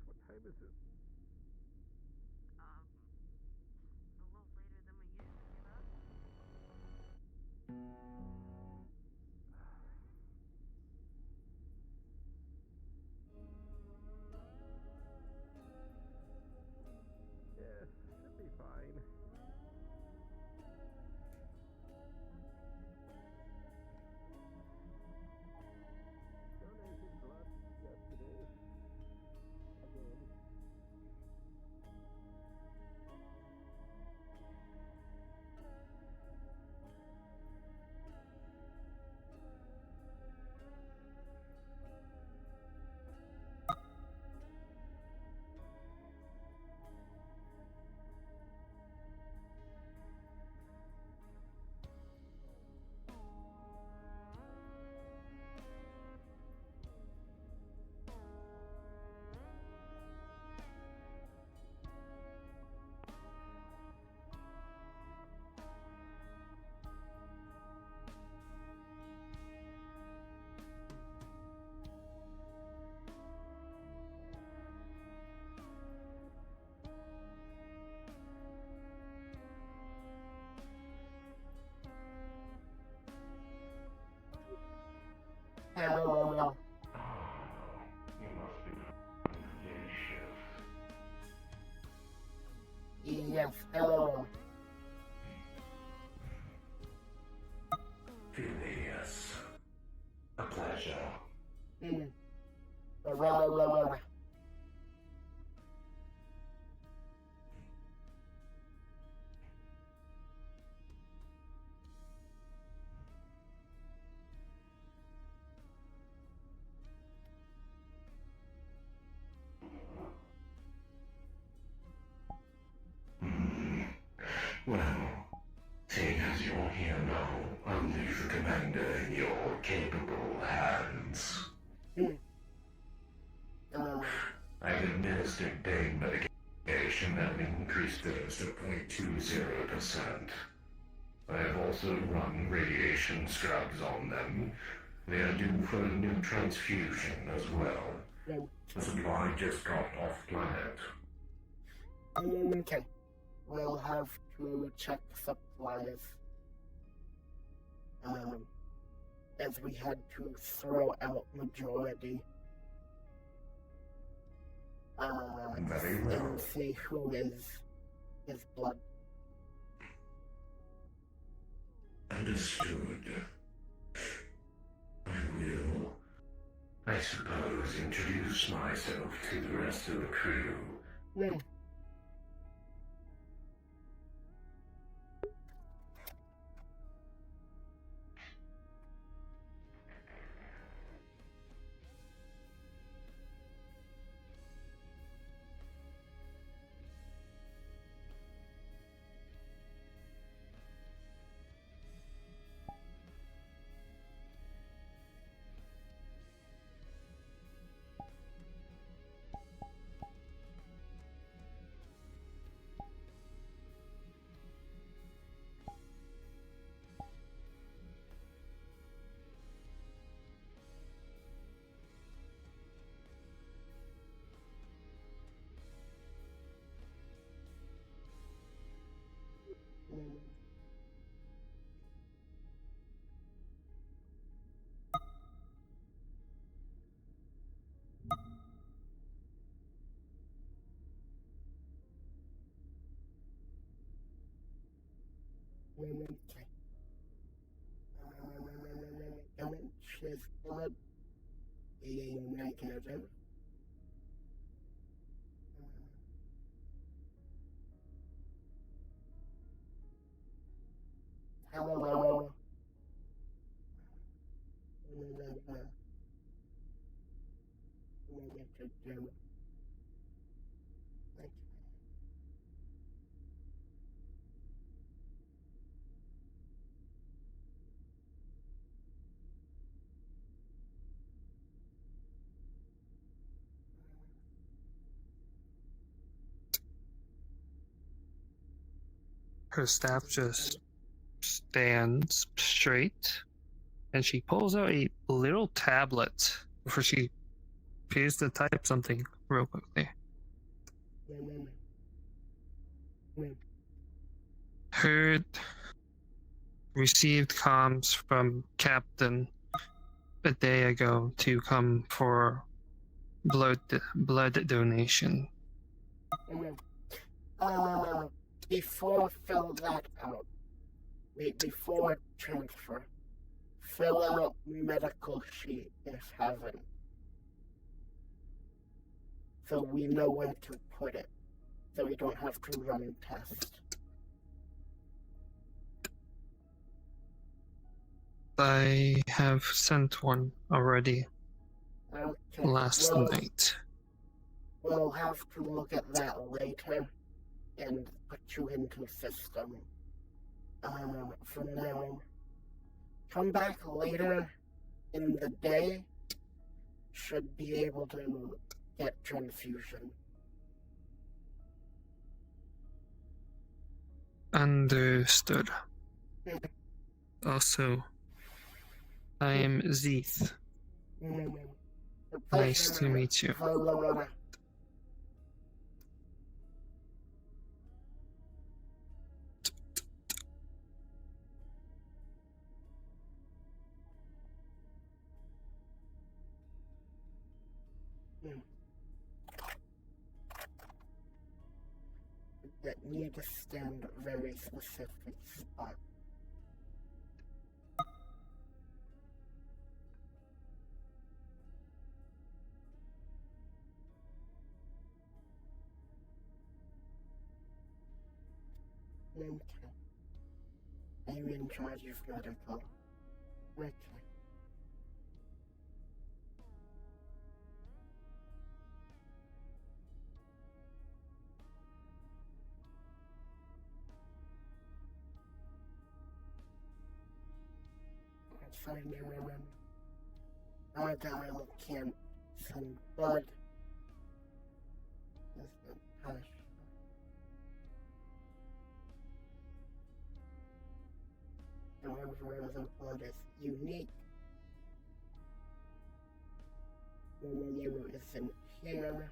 close. What time is it? A little later than we usually do. Yeah, should be fine. Donated blood yesterday. Again. Hello. You must be day shift. Yes, hello. Phileas. A pleasure. Well. Well, seeing as you're here now, I'll leave the commander in your capable hands. I've administered pain medication and increased dose to 0.20%. I have also run radiation scrubs on them. They are due for a new transfusion as well. The supply just got off planet. Okay. We'll have to check supplies. As we had to throw out majority. Very well. And see who is his blood. Understood. I will, I suppose, introduce myself to the rest of the crew. Well, okay. His blood. Mechanism. Hello. Her staff just stands straight and she pulls out a little tablet before she appears to type something. real quickly. Heard, received comms from Captain a day ago to come for blood donation. Before fill that out, before transfer, fill out medical sheet if haven't. So we know where to put it. So we don't have to run tests. I have sent one already Okay. last night. We'll have to look at that later and put you into system. For now, come back later in the day. Should be able to get transfusion. Understood. Also, I am Zeeth. Nice to meet you. Valoria. That need to stand very specific spot. Okay. I'm in charge of medical. Okay. Sorry, Argyle can't send blood. Hush. However, the blood is unique. You isn't here.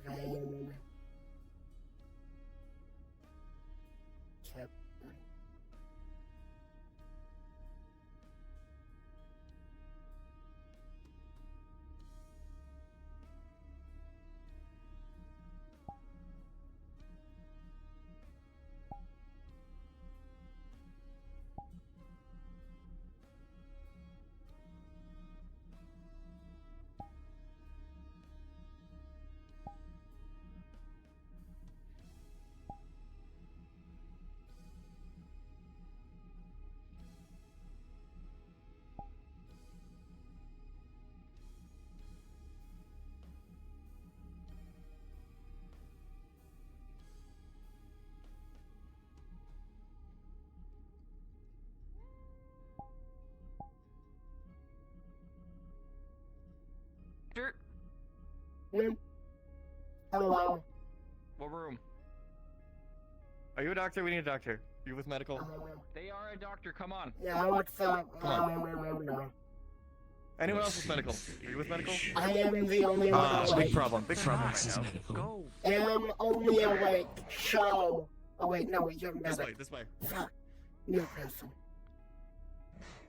Vein. Kept. Dirt. Hello. What room? Are you a doctor? We need a doctor. You with medical? They are a doctor. Come on. Yeah, what's up? Come Anyone else with medical? Are you with medical? I am the only one awake. Big problem. Big problem right now. Go. I am only awake. Show. Oh wait, no, you're This medic. way. This way. Fuck. New person.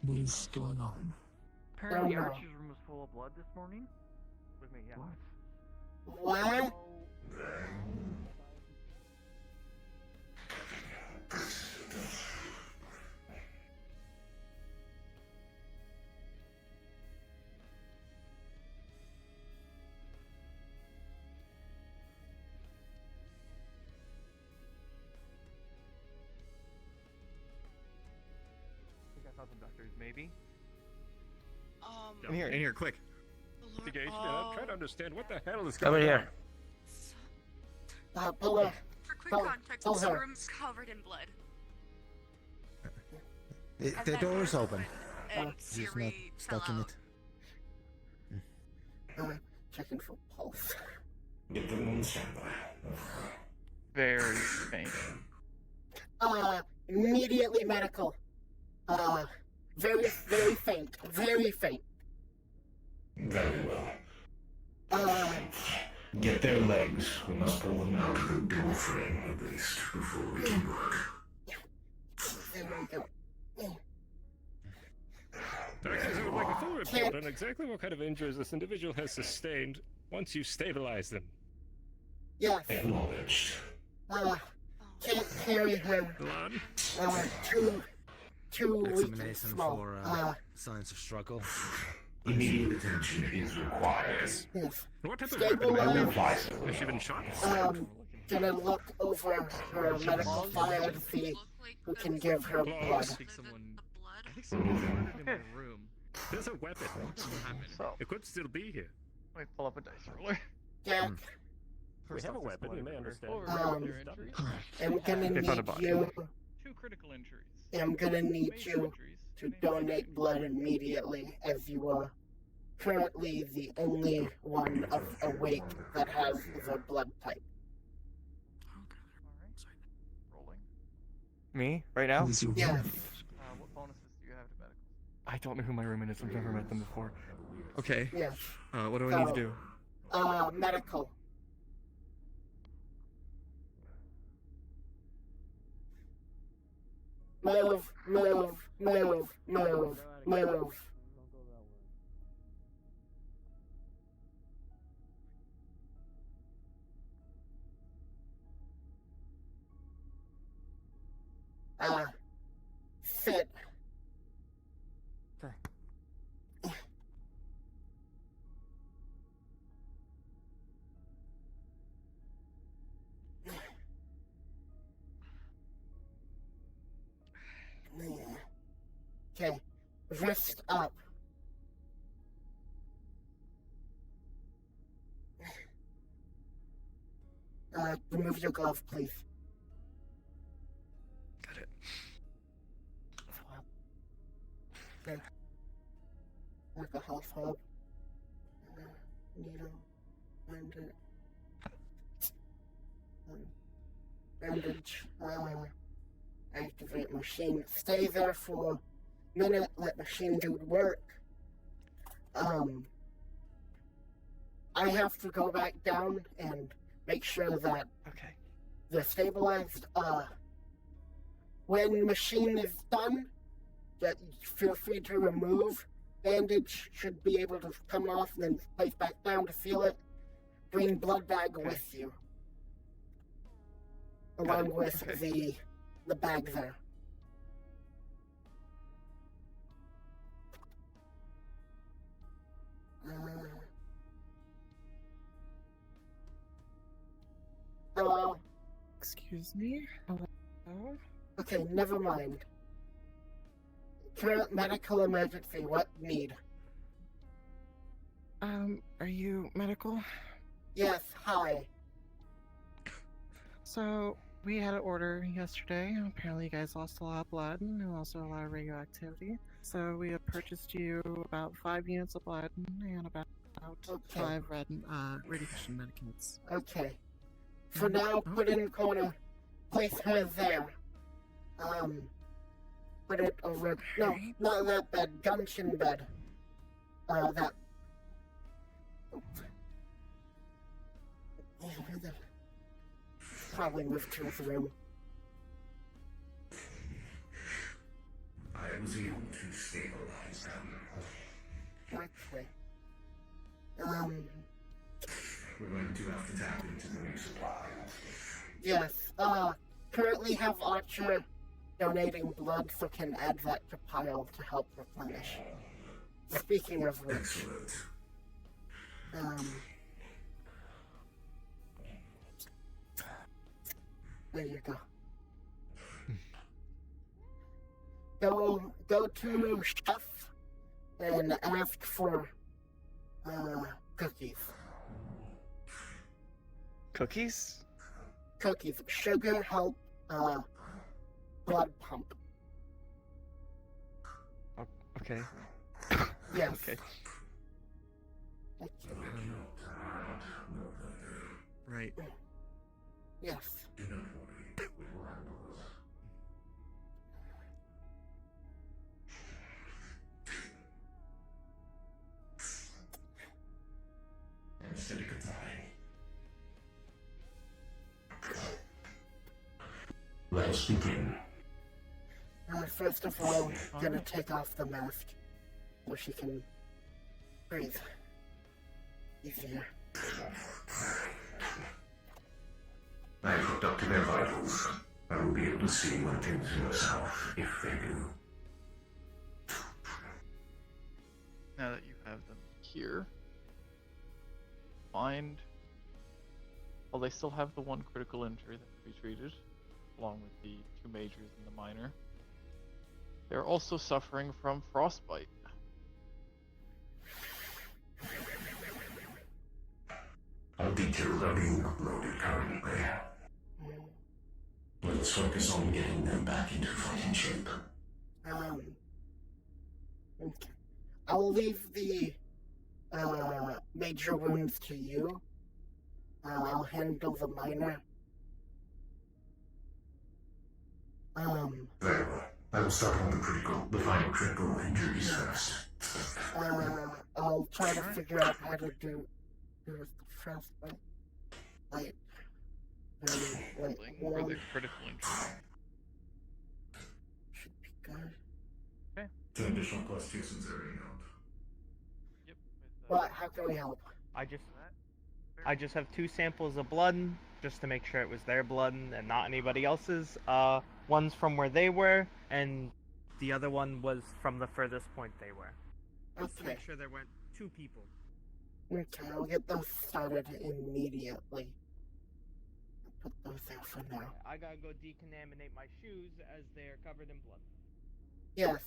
What is going on? Apparently, no. Archie's room was full of blood this morning. With me, yeah. What? I think I saw some doctors, maybe. In here, quick. Investigation, and I'm trying to understand what the hell is Come going in on. here. Pull her. For quick Pull- context, pull this her. room's covered in blood. The door is open. And He's not Siri fell stuck in out. it. Checking for pulse. Get them on standby. Very faint. Immediately medical. Very, very faint. Very faint. Very well. Get their legs. We must pull them out of the door frame, at least, before we can work. There we go. Doctors, I would like a full report on exactly what kind of injuries this individual has sustained once you stabilize them. Yes. Acknowledged. Can't carry her. Blood? Too weak and Examination small. for signs of struggle. Immediate attention is required. Yes. What type of Stable weapon legs. has she been shot? Gonna look over her medical file to see who can give her blood. I think someone murdered in my room. There's a weapon. So, It could still be here. let me pull up a dice roller. Jack, We have a weapon, you may understand. Your injuries. I'm gonna They found a need body. you. 2 critical injuries. I'm gonna need Major you injuries. to donate blood immediately, as you are currently the only one of awake that has the blood type. Rolling. Me? Right now? Is your Yes. What bonuses do you have to medical? I don't know who my roommate is. I've never met them before. Okay. Yes. What do I need to do? Medical. Move, move, move, move, move. Sit. Okay. Okay, wrist up. Remove your glove, please. Got it. Okay. Alcohol swab. Needle. Bandage. Activate machine. Stay there for a minute. Let machine do the work. I have to go back down and make sure that Okay. they're stabilized. When machine is done, that feel free to remove. Bandage should be able to come off and then place back down to seal it. Bring blood bag with you. Along with the bag there. Hello? Excuse me? Hello? Okay, never mind. Current medical emergency, what need? Are you medical? Yes, hi. So, we had an order yesterday. Apparently, you guys lost a lot of blood and also a lot of radioactivity. So, we have purchased you about 5 units of blood and about Okay. 5 radiation medicaments. Okay. For now, put it in the corner. Place her there. Put it over. No, not that bed. Junction bed. That. Probably moved to his room. I was able to stabilize them. Okay. We're going to have to tap into the new supply. Yes. Currently have Archer donating blood, so can add that to pile to help replenish. Speaking of which, Excellent. there you go. Go to chef and ask for cookies. Cookies? Cookies. Sugar help blood pump. Okay. Yes. Okay. Right. Yes. Do not worry. We will handle Let us begin. First of all, I'm gonna take off the mask so she can breathe easier. I have hooked up to their vitals. I will be able to see what things in yourself, if they do. Now that you have them here, find. Well, they still have the one critical injury that can be treated, along with the 2 majors and the minor. They're also suffering from frostbite. All details are being uploaded currently. Let us focus on getting them back into fighting shape. Okay. I'll leave the major wounds to you. I'll handle the minor. Very well. I will start on the final critical injuries first. I'll try to figure out how to do the frostbite. Like, Rolling for the critical injury. should be good. Okay. 2 additional +2 since they're already out. Yep. What? How can we help? I just have 2 samples of blood, just to make sure it was their blood and not anybody else's. One's from where they were, and the other one was from the furthest point they were. Just to make sure there weren't 2 people. Okay, I'll get those started immediately. I'll put those out for now. I gotta go decontaminate my shoes as they're covered in blood. Yes.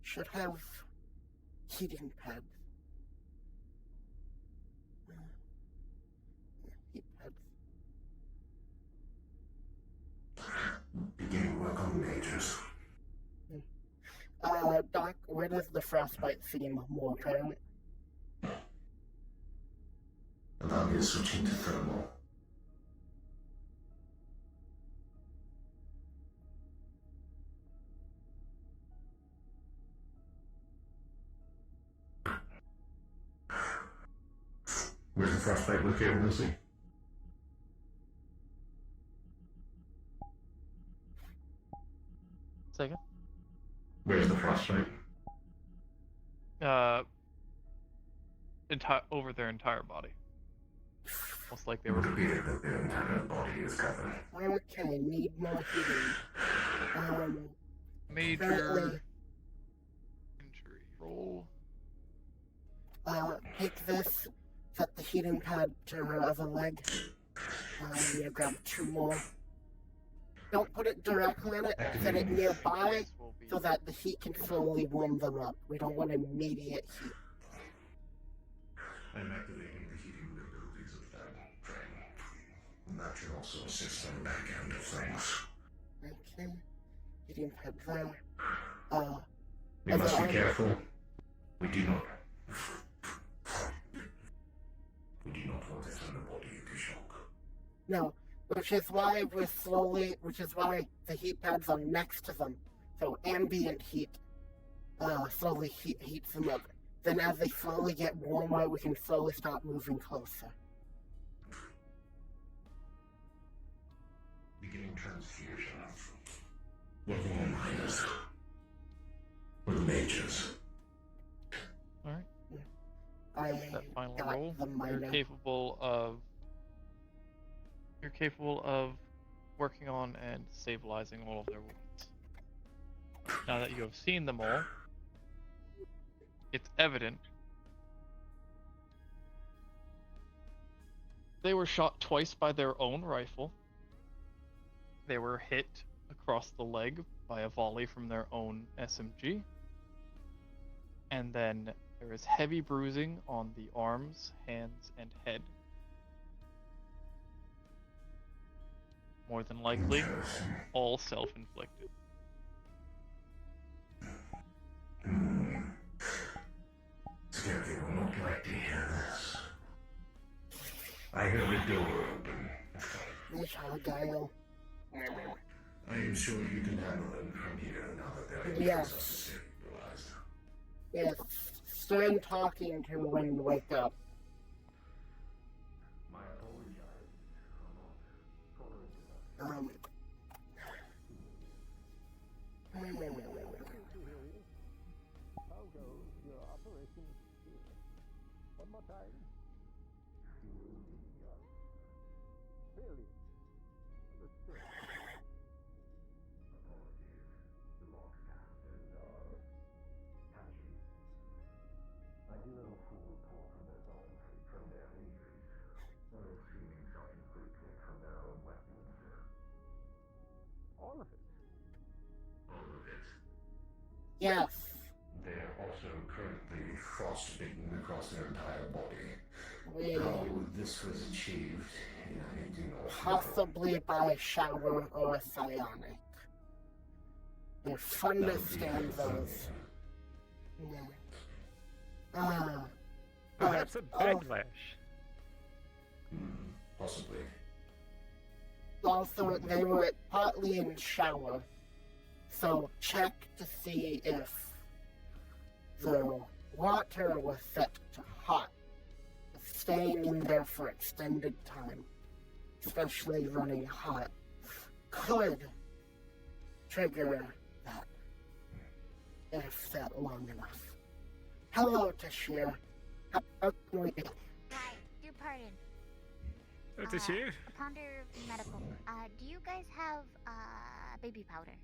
Should have heating pads. Heat pads. Beginning work on the majors. Doc, where does the frostbite seem more apparent? Allow me to switch into thermal. Where's the frostbite located, Lucy? Second. Where's the frostbite? Over their entire body. Almost like they It were. would appear that their entire body is covered. Okay, need more heating. Major Apparently, injury roll. take this, set the heating pad to her other leg. Yeah, grab 2 more. Don't put it directly on it, set it nearby so that the heat can slowly warm them up. We don't want immediate heat. I'm activating the heating abilities of that frame. And that should also assist on the back end of things. Okay. Heating pad there. We must be careful. We do not want to send the body into shock. No, which is why the heat pads are next to them. So ambient heat slowly heats them up. Then as they slowly get warmer, we can slowly start moving closer. Beginning transfusion. Working on minors. Or the majors. Alright. I That final got roll. the minor. You're capable of working on and stabilizing all of their wounds. Now that you have seen them all, it's evident they were shot twice by their own rifle. They were hit across the leg by a volley from their own SMG. And then there is heavy bruising on the arms, hands, and head. More than likely, all self-inflicted. Scarecrow will not like to hear this. I heard the door open. Miss Argyle. I am sure you can handle them from here now that they're Yes. stabilized. Yes, stern talking to when we wake up. My Yes. They are also currently frostbitten across their entire body. Really? How this was achieved, I do not know. Possibly by a shower or a psionic. They're fun to stand those. Yeah. Perhaps a backlash. Possibly. Also, they were partly in shower, so check to see if the water was set to hot. Staying in there for extended time, especially running hot, could trigger that if set long enough. Hello, Tashir. How can we do? Hi, do pardon. That is here. Ponder Medical. Do you guys have baby powder?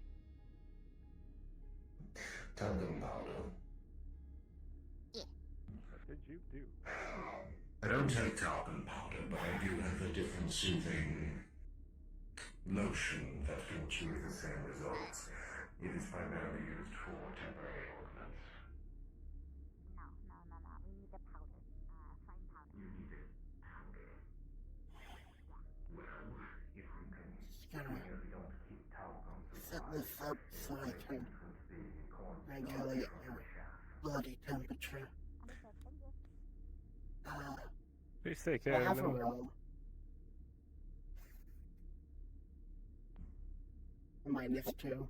Talcum powder. Yeah. What did you do? I don't take talcum powder, but I do have a different soothing lotion that can achieve the same results. It is primarily used for temporary ailments. No. We need the powder. Fine powder. You need it powder. Well, if we can we don't keep talcum Set this up so I can regulate your body temperature. Please take I care of have a them. room. -2.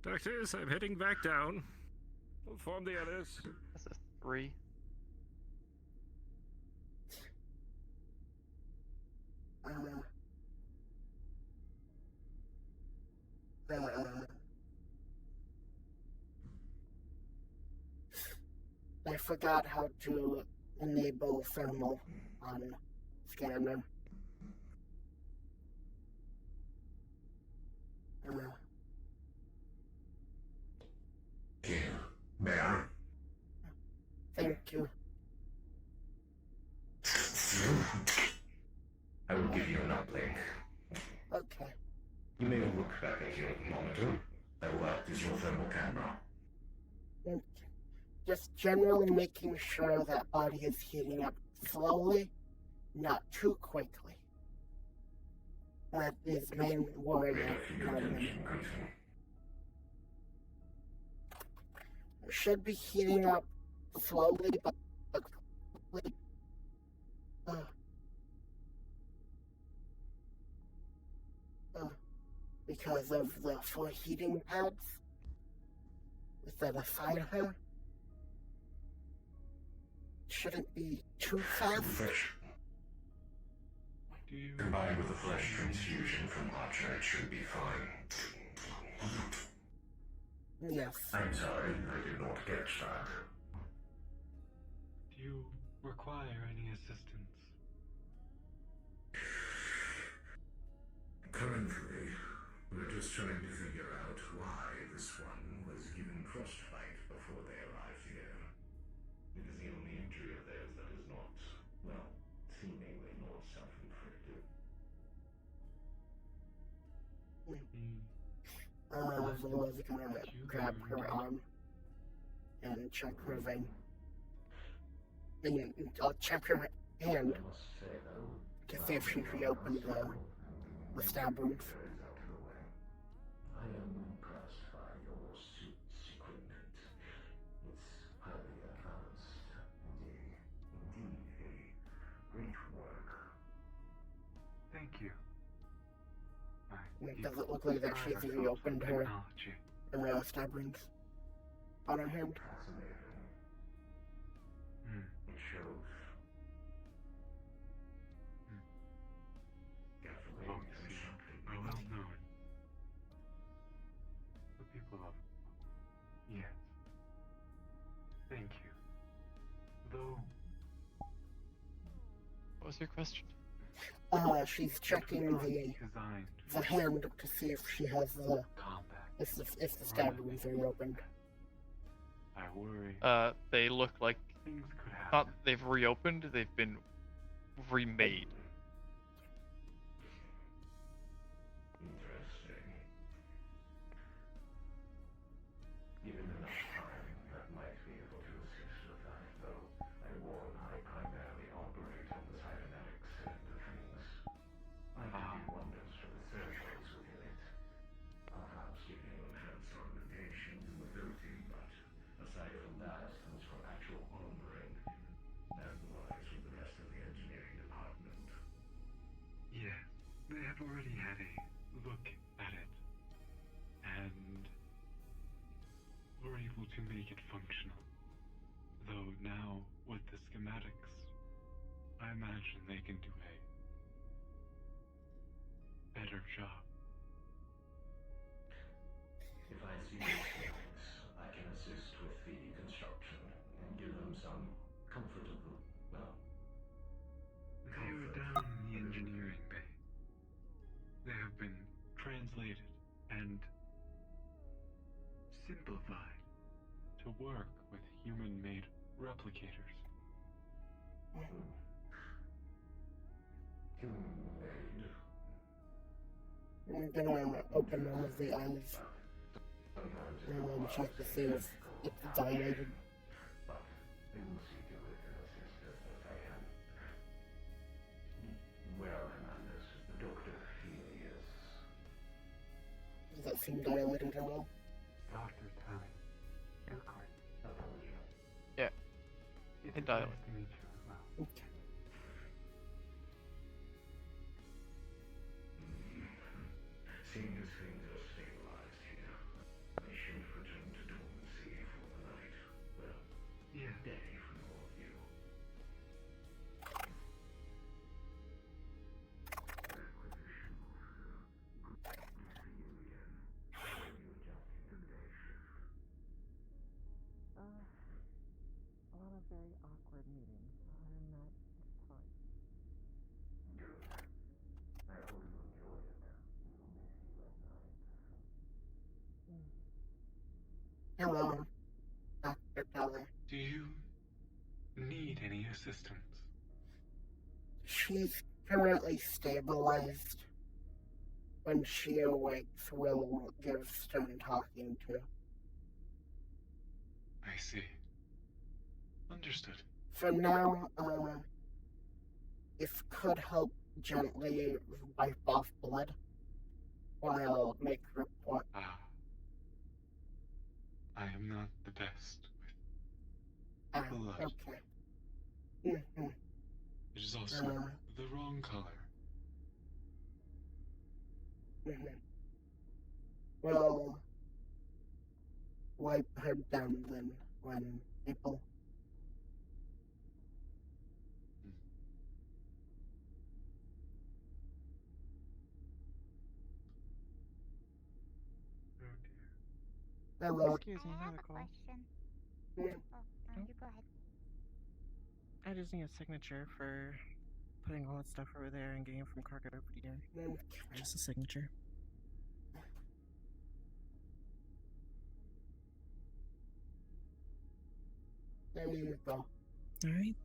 Doctors, I'm heading back down. Inform the others. That's a 3. I forgot how to enable thermal on scanner. Here, may I? Thank you. I will give you an uplink. Okay. You may look back at your monitor. I will act as your thermal camera. Just generally making sure that body is heating up slowly, not too quickly. That is main worry of Guardian. Should be heating up slowly but quickly. Because of the 4 heating pads that beside her. Shouldn't be too fast. Fresh. Combined with a flesh transfusion from Archer, it should be fine. Yes. I'm sorry, I did not catch that. Do you require any assistance? Currently, we're just trying to figure out why this one was given frostbite before they arrived here. It is the only injury of theirs that is not, well, seemingly not self-inflicted. Valoria's gonna grab her arm and check her vein. I'll check her hand to see if she's reopened the stab wounds. I am impressed by your secret. It's highly advanced. Indeed, a great work. Thank you. Does it look like that she's reopened her stab wounds on her hand? Fascinating. It shows. Are well known. The people of... Yes. Thank you. Though... What was your question? She's checking the hand to see if she has the if the stab wounds are reopened. I worry. They look like Things could happen. not they've reopened, they've been remade. Interesting. I've already had a look at it, and we're able to make it functional. Though now, with the schematics, I imagine they can do a better job. If I see these things, I can assist with the construction and give them some comfortable, well, They are down in the engineering bay. They have been translated and simplified to work with human-made replicators. Human-made. I'm gonna open one of the eyes and check to see if it's dilated. But I will see to it and assist as best I can. Well, Hernandez, the doctor, he is... Does that seem dilated at all? Dr. Tally, of course. Apologies. Yeah. It's It dilated. nice to meet you as well. Okay. Seeing as things are stabilized here, I should return to dormancy for the night. Well, Yeah. day for all of you. Acquisition officer. Good to see you again. How are you adjusting to the day shift? A lot of very awkward meetings. Other than that, it's fine. Good. I hope you enjoy it. We will miss you at night. Hello, Dr. Teller. Do you need any assistance? She's currently stabilized. When she awakes, we'll give Stern talking to. I see. Understood. For now, if could help gently wipe off blood while make report. Ah. I am not the best Ah, with blood. okay. Mm-hmm. It is also the wrong color. Mm-hmm. We'll wipe her down then when people. Oh dear. Hello. Excuse me, I have a medical. question. Mm. Oh, you go ahead. I just need a signature for putting all that stuff over there and getting it from cargo over here. Okay. Just a signature. There you go. Alright.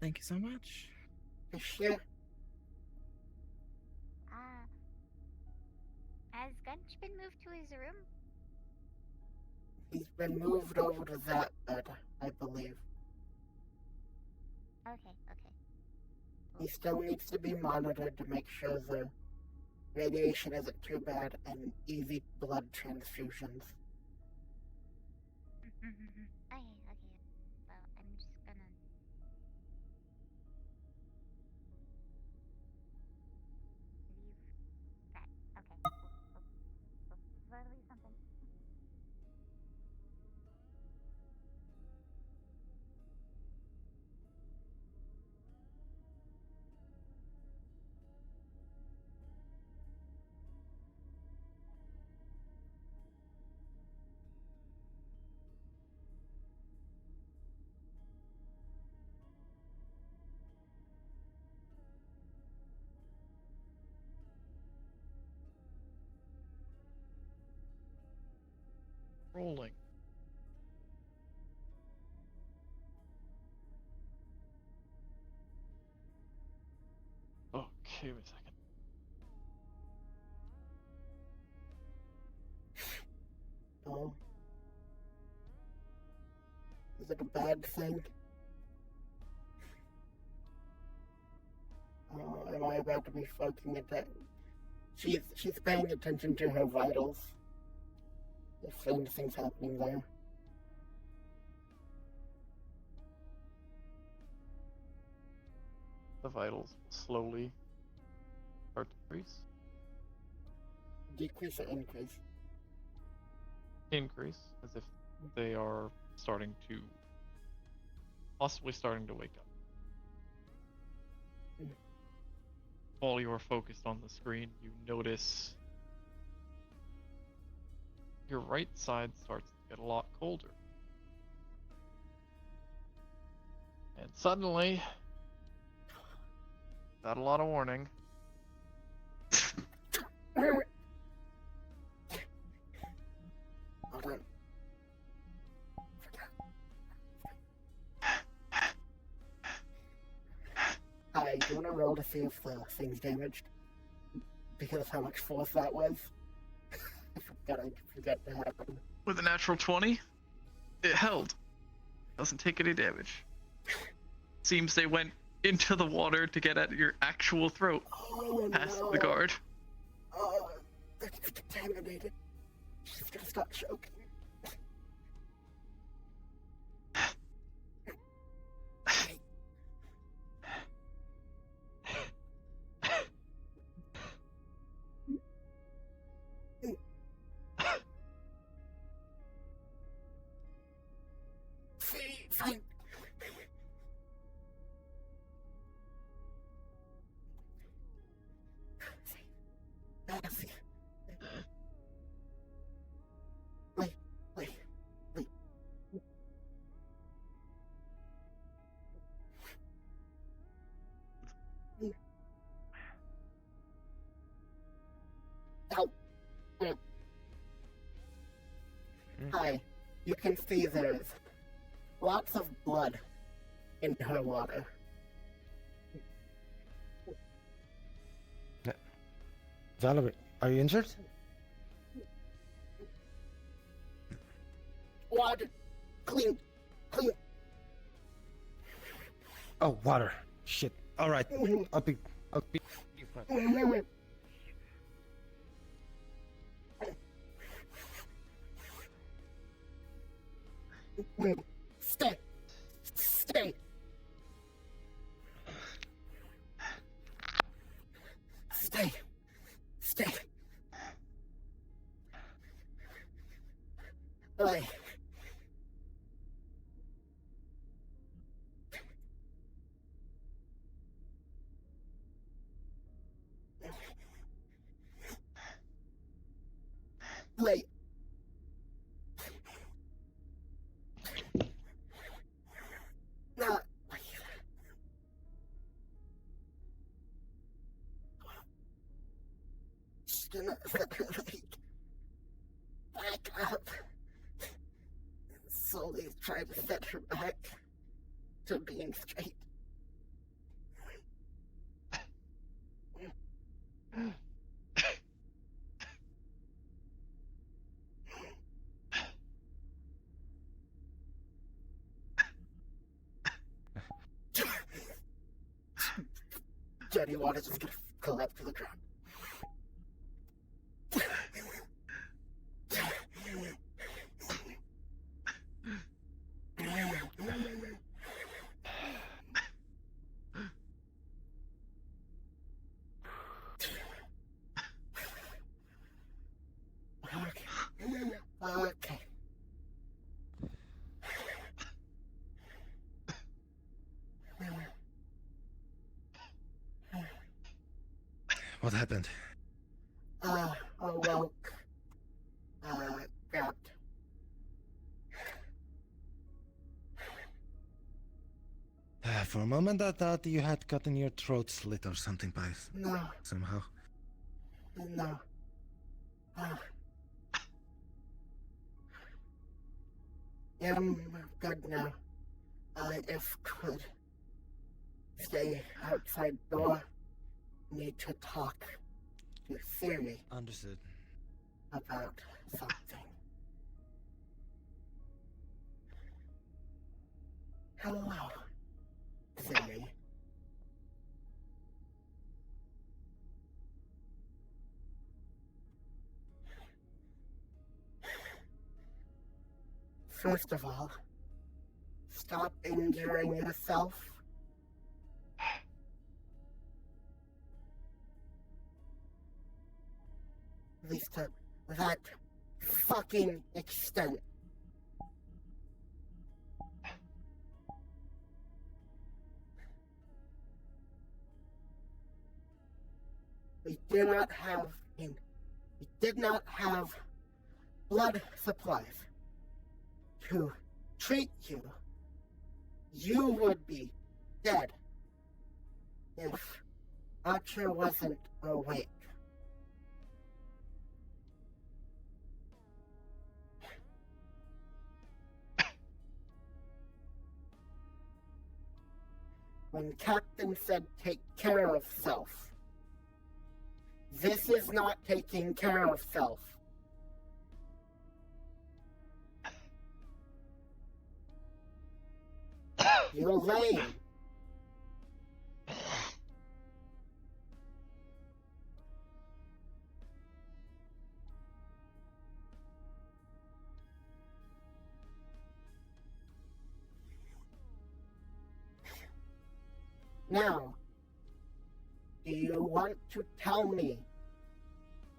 Thank you so much. Sure. Has Gunch been moved to his room? He's been moved over to that bed, I believe. Okay. He still needs to be monitored to make sure the radiation isn't too bad and easy blood transfusions. Okay. Well, I'm just gonna. Leave that. Okay. Before I leave something. Rolling. Okay, wait a second. Is it a bad thing? Am I about to be fucking it? She's paying attention to her vitals. If anything's happening there. The vitals slowly start to increase. Decrease or increase? Increase, as if they are possibly starting to wake up. While you are focused on the screen, you notice your right side starts to get a lot colder. And suddenly, without a lot of warning, Hold on. Hi, do you want to roll to see if the thing's damaged? Because of how much force that was. I forgot to happen. with a natural 20, it held. Doesn't take any damage. Seems they went into the water to get at your actual throat, past the guard. Oh, it's contaminated. She's gonna stop choking. Fine. Wait. Ow. Hi, you can see there's lots of blood in her water. Valerie, are you injured? Water. Clean. Oh, water. Shit. All right. I'll be fine. Stay. Hey. Wait. No. Just gonna back up. Slowly try to set her back to being straight. Jetty water's just gonna collapse to the ground. Okay. What happened? Awoke. Grabbed. For a moment I thought you had gotten your throat slit or something by No. somehow. No. Yeah, I'm good now. If could stay outside door. Need to talk to Siri Understood. about something. Hello, Siri. First of all, stop injuring yourself. least to that fucking extent. We did not have blood supplies to treat you. You would be dead if Archer wasn't awake. When Captain said take care of self, this is not taking care of self. You're lame. Now, do you want to tell me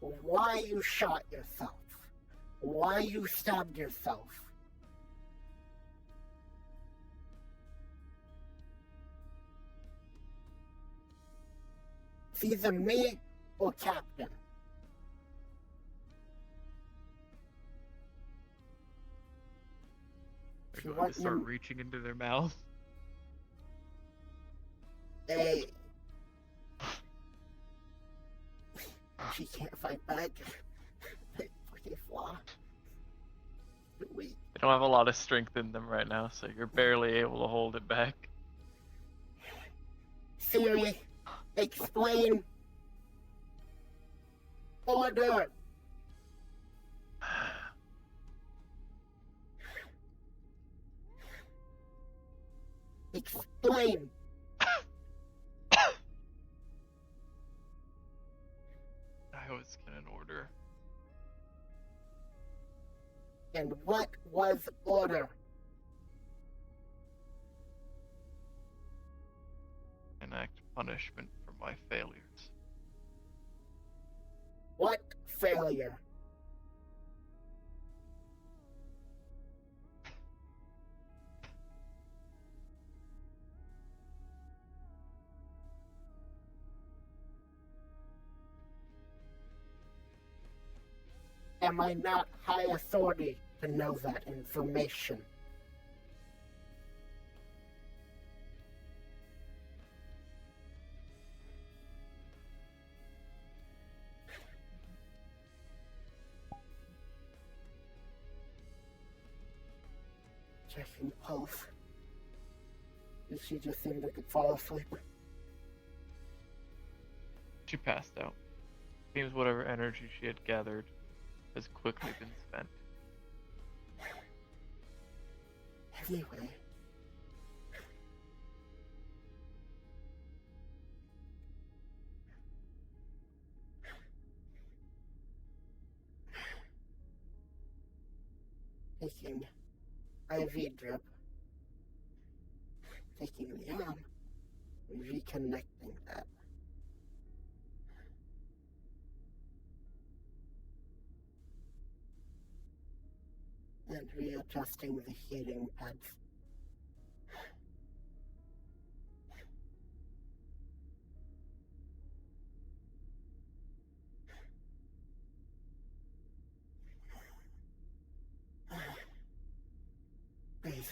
why you shot yourself? Why you stabbed yourself? It's either me or Captain. They're going to start reaching into their mouth. Hey. She can't fight back. They fucking flaw. They don't have a lot of strength in them right now, so you're barely able to hold it back. Siri, explain. Order. Explain. I was in an order. And what was order? Enact punishment for my failures. What failure? Am I not high authority to know that information? Checking pulse. Did she just seem to fall asleep? She passed out. Seems whatever energy she had gathered has quickly been spent. Anyway. Taking IV drip. Taking the arm. Reconnecting that. And readjusting the heating pads. Breathe.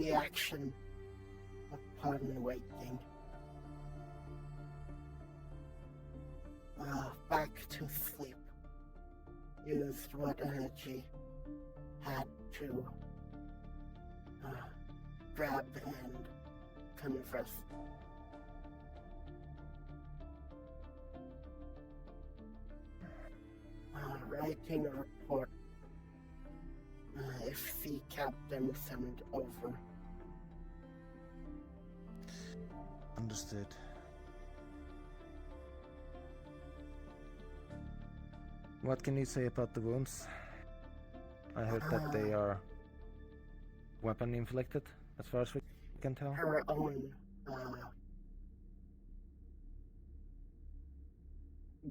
reaction upon waking. Back to sleep. Used what energy had to grab and converse. Writing a report. If the captain sent over. Understood. What can you say about the wounds? I heard that they are weapon inflicted, as far as we can tell. Her own,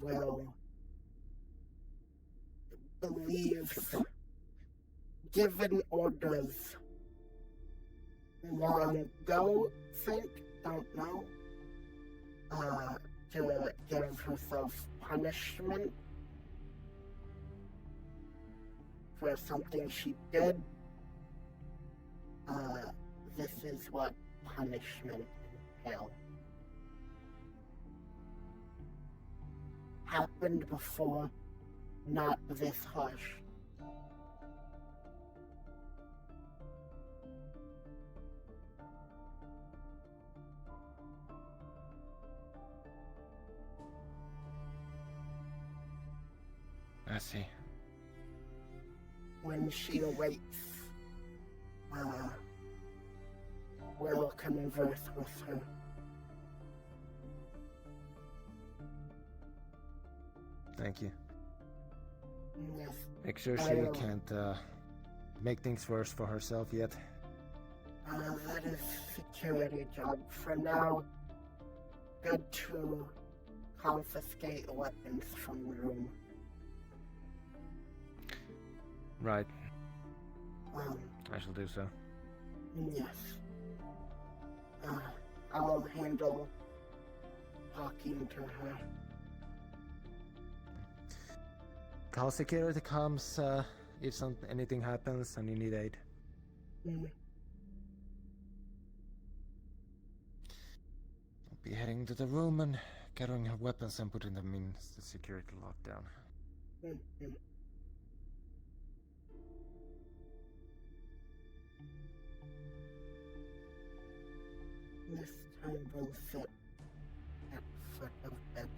well, believes, given orders long ago, don't know, to give herself punishment for something she did. This is what punishment entails. Happened before, not this harsh. I see. When she awakes, we'll converse with her. Thank you. Yes. Make sure she can't make things worse for herself yet. That is security job. For now, good to confiscate weapons from the room. Right. I shall do so. Yes. I'll handle talking to her. Call security comes if anything happens and you need aid. Mm. I'll be heading to the room and gathering her weapons and putting them in the security lockdown. Mm-hmm. This time we'll sit at the foot of bed.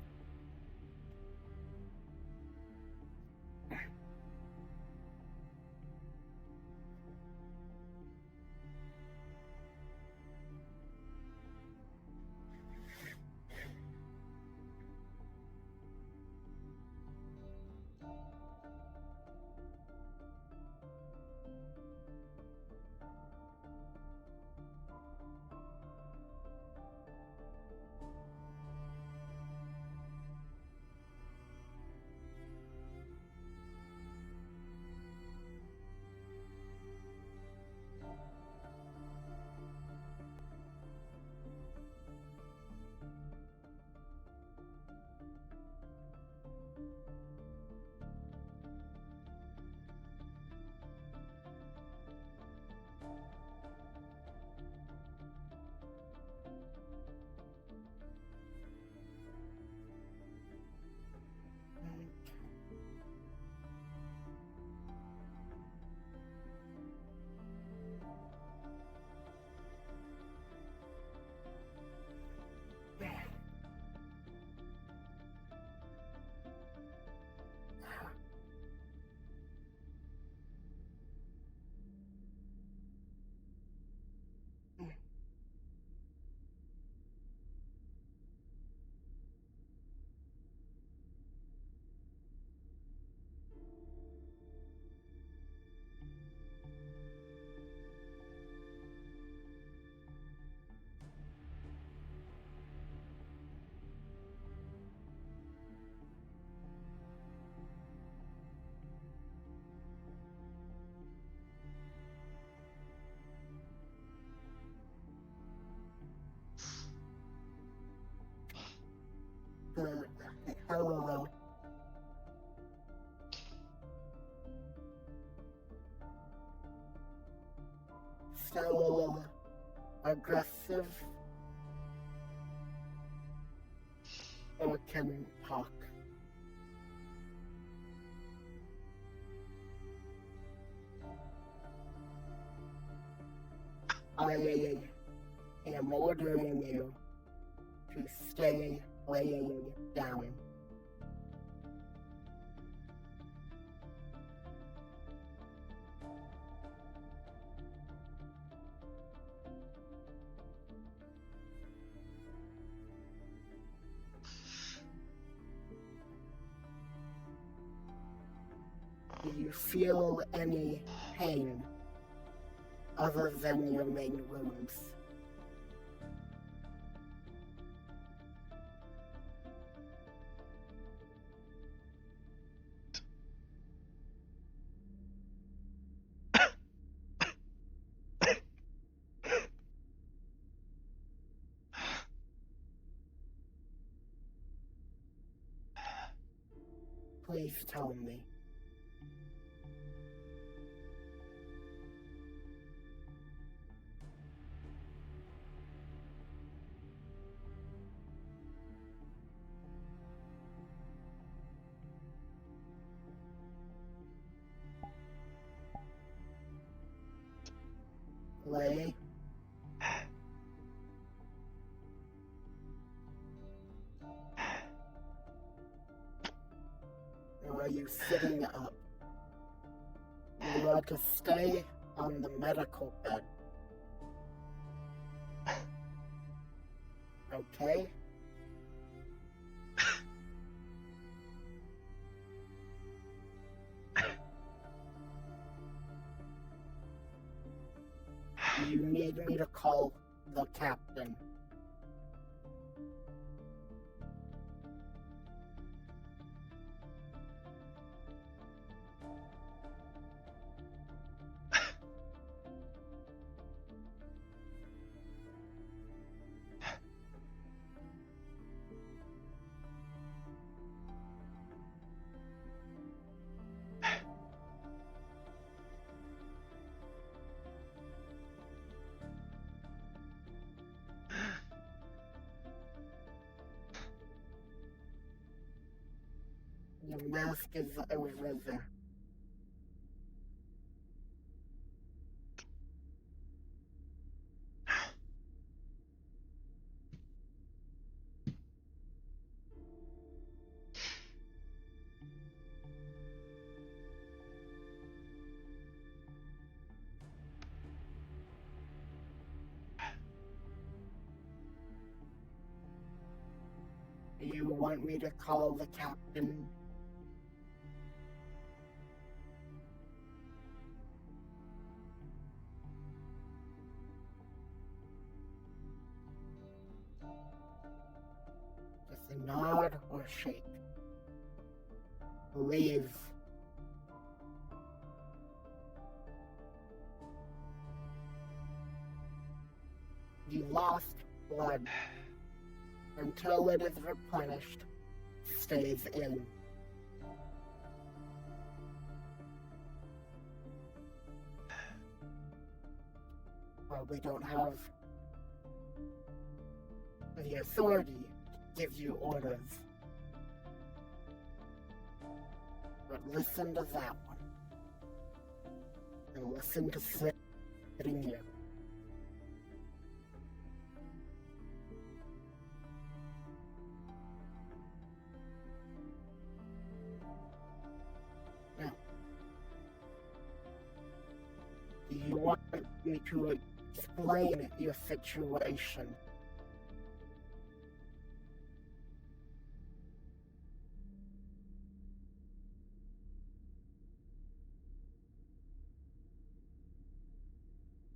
can talk. I am ordering you to stay laying down. Do you feel any pain other than your main wounds? Please tell me. Lay. Or are you sitting up? You are to stay on the medical bed. Okay? You need me to call the captain. Your mask is over there. You want me to call the captain? Just a nod or shake. Leave. You lost blood. Until it is replenished, stays in. Well, we don't have the authority to give you orders. But listen to that one. And listen to sitting here. Do you want me to explain your situation?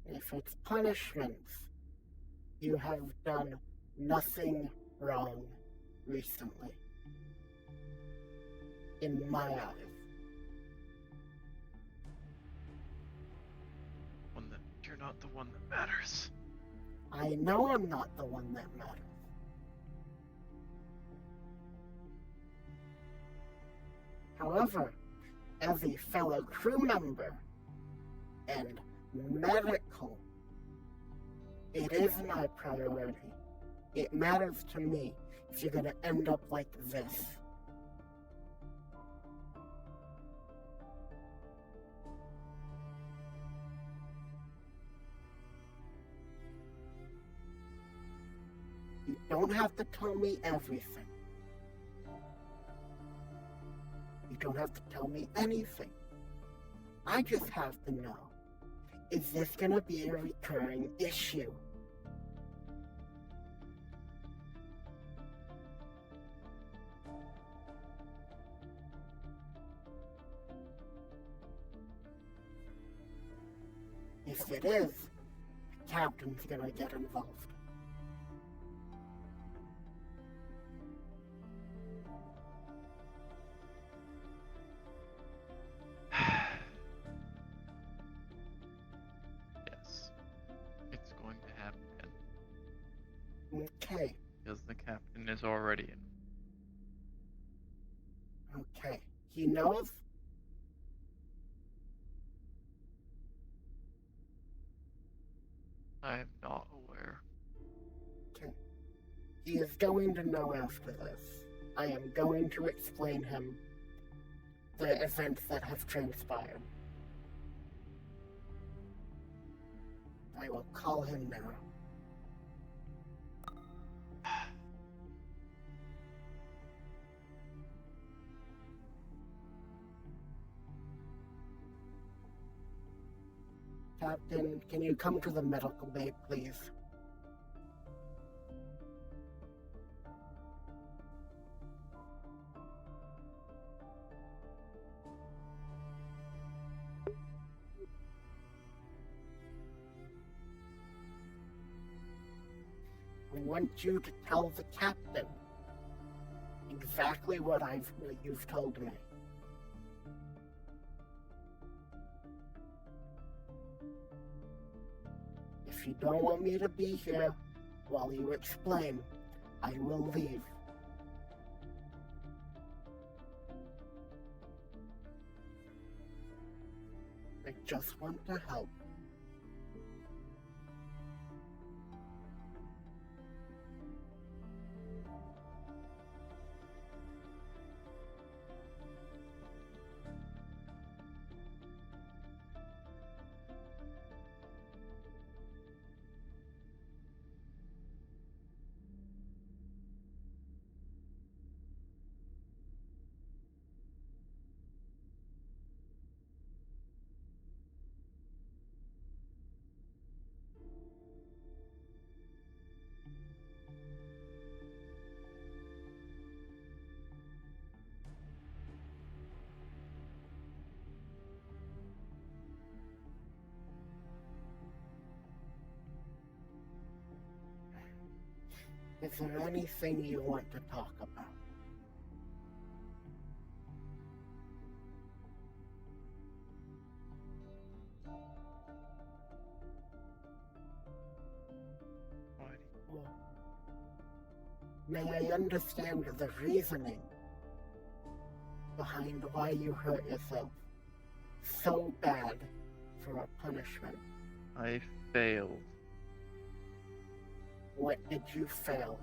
If it's punishments, you have done nothing wrong recently. In my eyes. You're not the one that matters. I know I'm not the one that matters. However, as a fellow crew member and medical, it is my priority. It matters to me. if you're gonna end up like this. You don't have to tell me everything. You don't have to tell me anything. I just have to know, is this gonna be a recurring issue? If it is, the captain's gonna get involved. Yes. It's going to happen. Okay, Because the captain is already in. okay. He knows? I am not aware. Okay. He is going to know after this. I am going to explain him the events that have transpired. I will call him now. Captain, can you come to the medical bay, please? I want you to tell the captain exactly what you've told me. If you don't want me to be here while you explain, I will leave. I just want to help. Is there anything you want to talk about? May I understand the reasoning behind why you hurt yourself so bad for a punishment? I failed. What did you fail?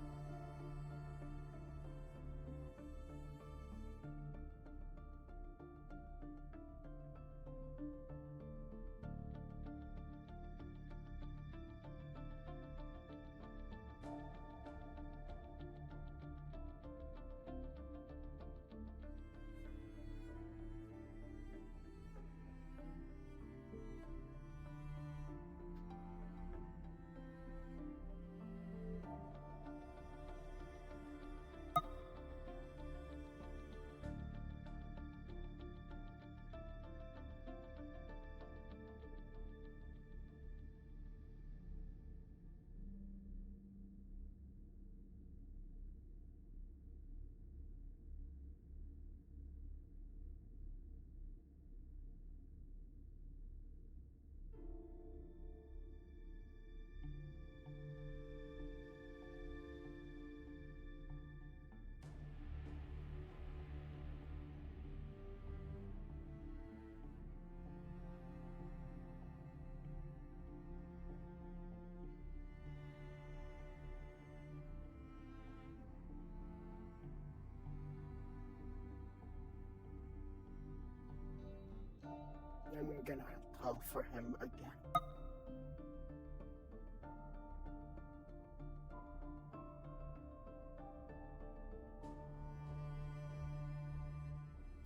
gonna call for him again.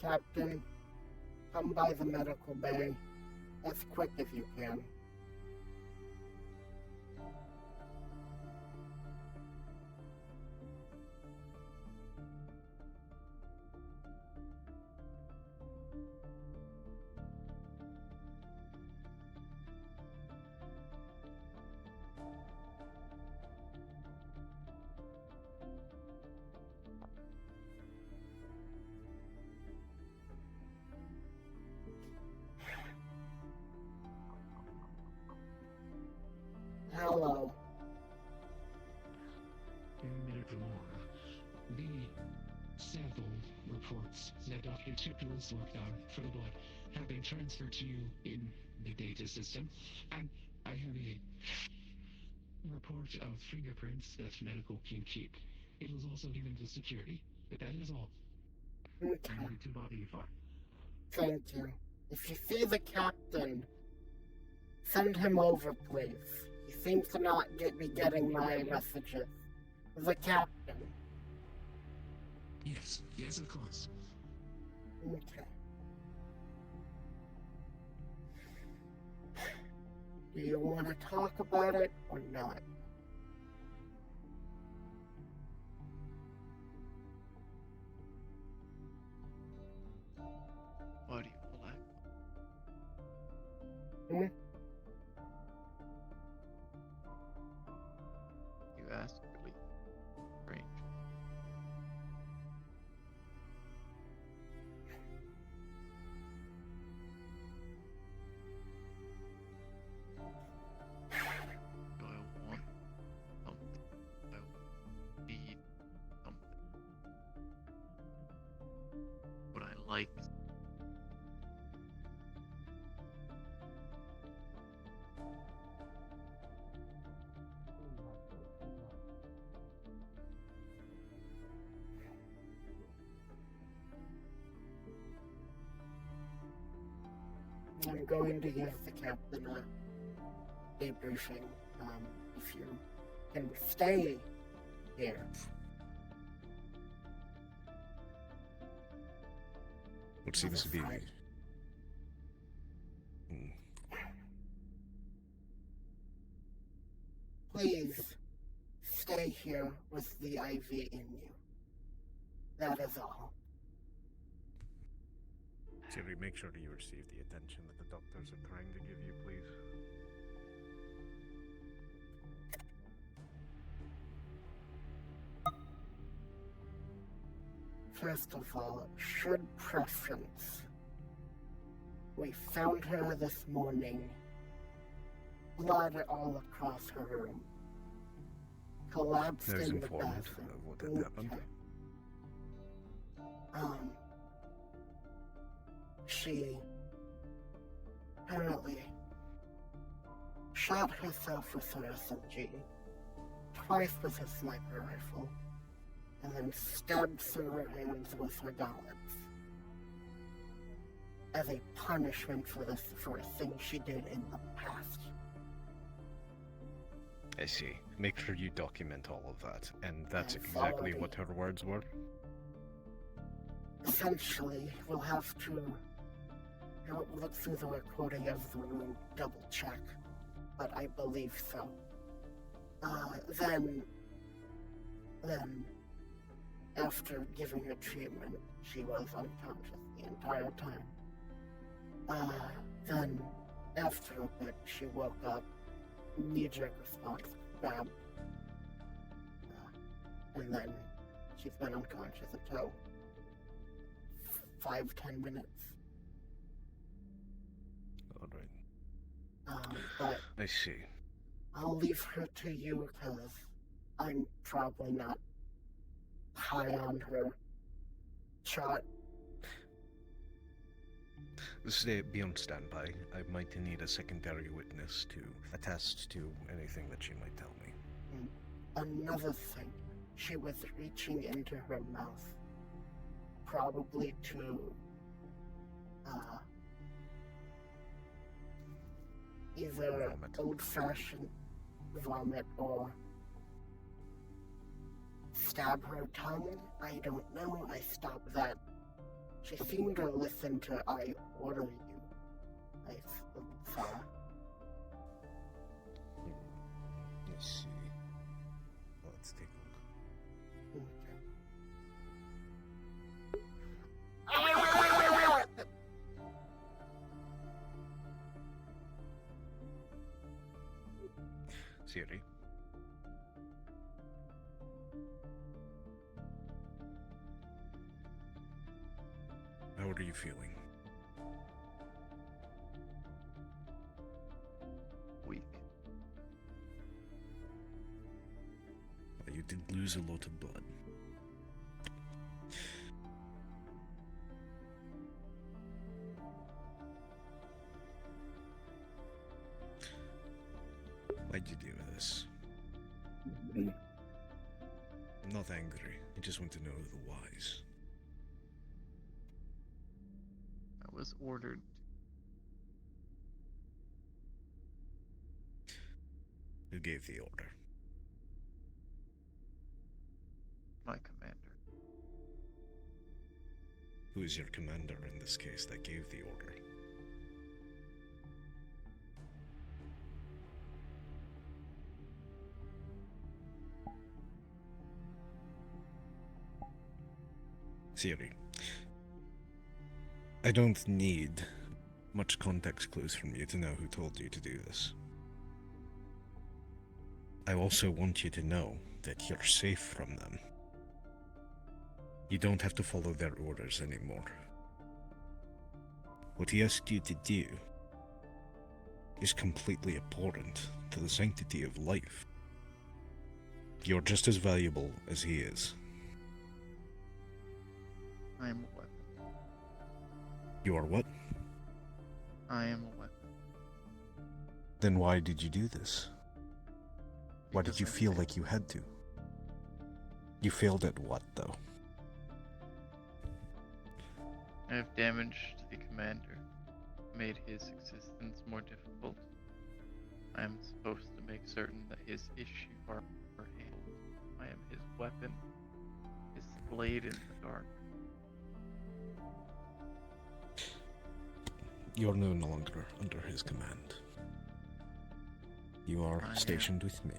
Captain, come by the medical bay as quick as you can. Hello. Medical more. The sample reports that Dr. Tupu's lockdown for the blood have been transferred to you in the data system, and I have a report of fingerprints that medical can keep. It was also given to security, but that is all. Okay. Ready to body far. Thank you. If you see the captain, send him over, please. He seems to not be getting my messages. The captain. Yes, yes, of course. Okay. Do you want to talk about it or not? Why do you pull that? Hmm? You ask really strange. Do I want something? I need something. Would I like? I'm going to give the captain a debriefing. If you can stay here. What seems to be... Please stay here with the IV in you. That is all. Jerry, make sure you receive the attention that the doctors are trying to give you, please. First of all, should preference. We found her this morning. Blood all across her room. Collapsed I was in the informed bathroom. of what had happened. She apparently shot herself with her SMG, twice with her sniper rifle, and then stabbed through her hands with her gauntlets as a punishment for a thing she did in the past. I see. Make sure you document all of that, and that's And exactly Valoria. what her words were. Essentially, we'll have to look through the recording of the room, double check, but I believe so. Then, after giving her treatment, she was unconscious the entire time. Then, after a bit, she woke up, knee-jerk response, stab, and then she's been unconscious until 5-10 minutes. Alright. But I see. I'll leave her to you because I'm probably not high on her shot. Be on standby. I might need a secondary witness to attest to anything that she might tell me. Another thing, she was reaching into her mouth, probably to either Vomit. old-fashioned vomit or stab her tongue. I don't know. I stopped that. She seemed to listen to I order you. I thought. Let's see. Let's take a look. Siri. How are you feeling? Weak. You did lose a lot of blood. Why'd you do this? I'm not angry. I just want to know the whys. I was ordered. Who gave the order? My commander. Who is your commander in this case that gave the order? Siri. I don't need much context clues from you to know who told you to do this. I also want you to know that you're safe from them. You don't have to follow their orders anymore. What he asked you to do is completely abhorrent to the sanctity of life. You're just as valuable as he is. I am a weapon. You are what? I am a weapon. Then why did you do this? Why did you feel like you had to? You failed at what, though? I have damaged the commander, made his existence more difficult. I am supposed to make certain that his issues are handled. I am his weapon, his blade in the dark. You're no longer under his command. You are stationed with me.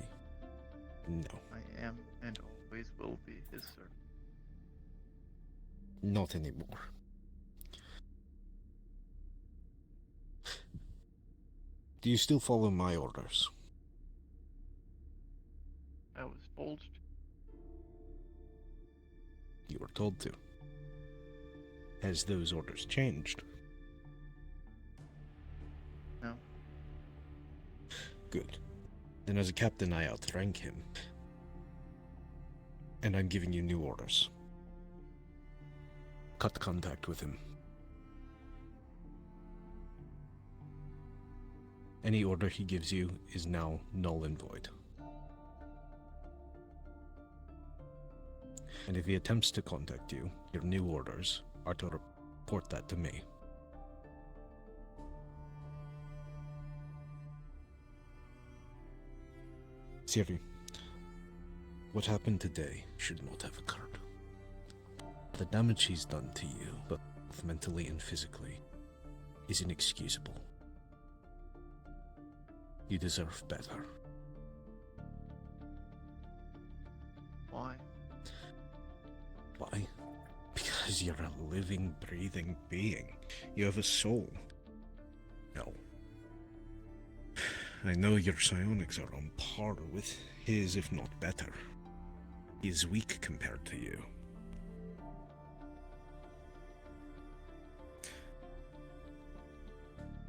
No. I am and always will be his servant. Not anymore. Do you still follow my orders? I was told to. You were told to. Has those orders changed? No. Good. Then as a captain, I outrank him. And I'm giving you new orders. Cut contact with him. Any order he gives you is now null and void. And if he attempts to contact you, your new orders are to report that to me. Siri, what happened today should not have occurred. The damage he's done to you, both mentally and physically, is inexcusable. You deserve better. Why? Why? Because you're a living, breathing being. You have a soul. No. I know your psionics are on par with his, if not better. He is weak compared to you.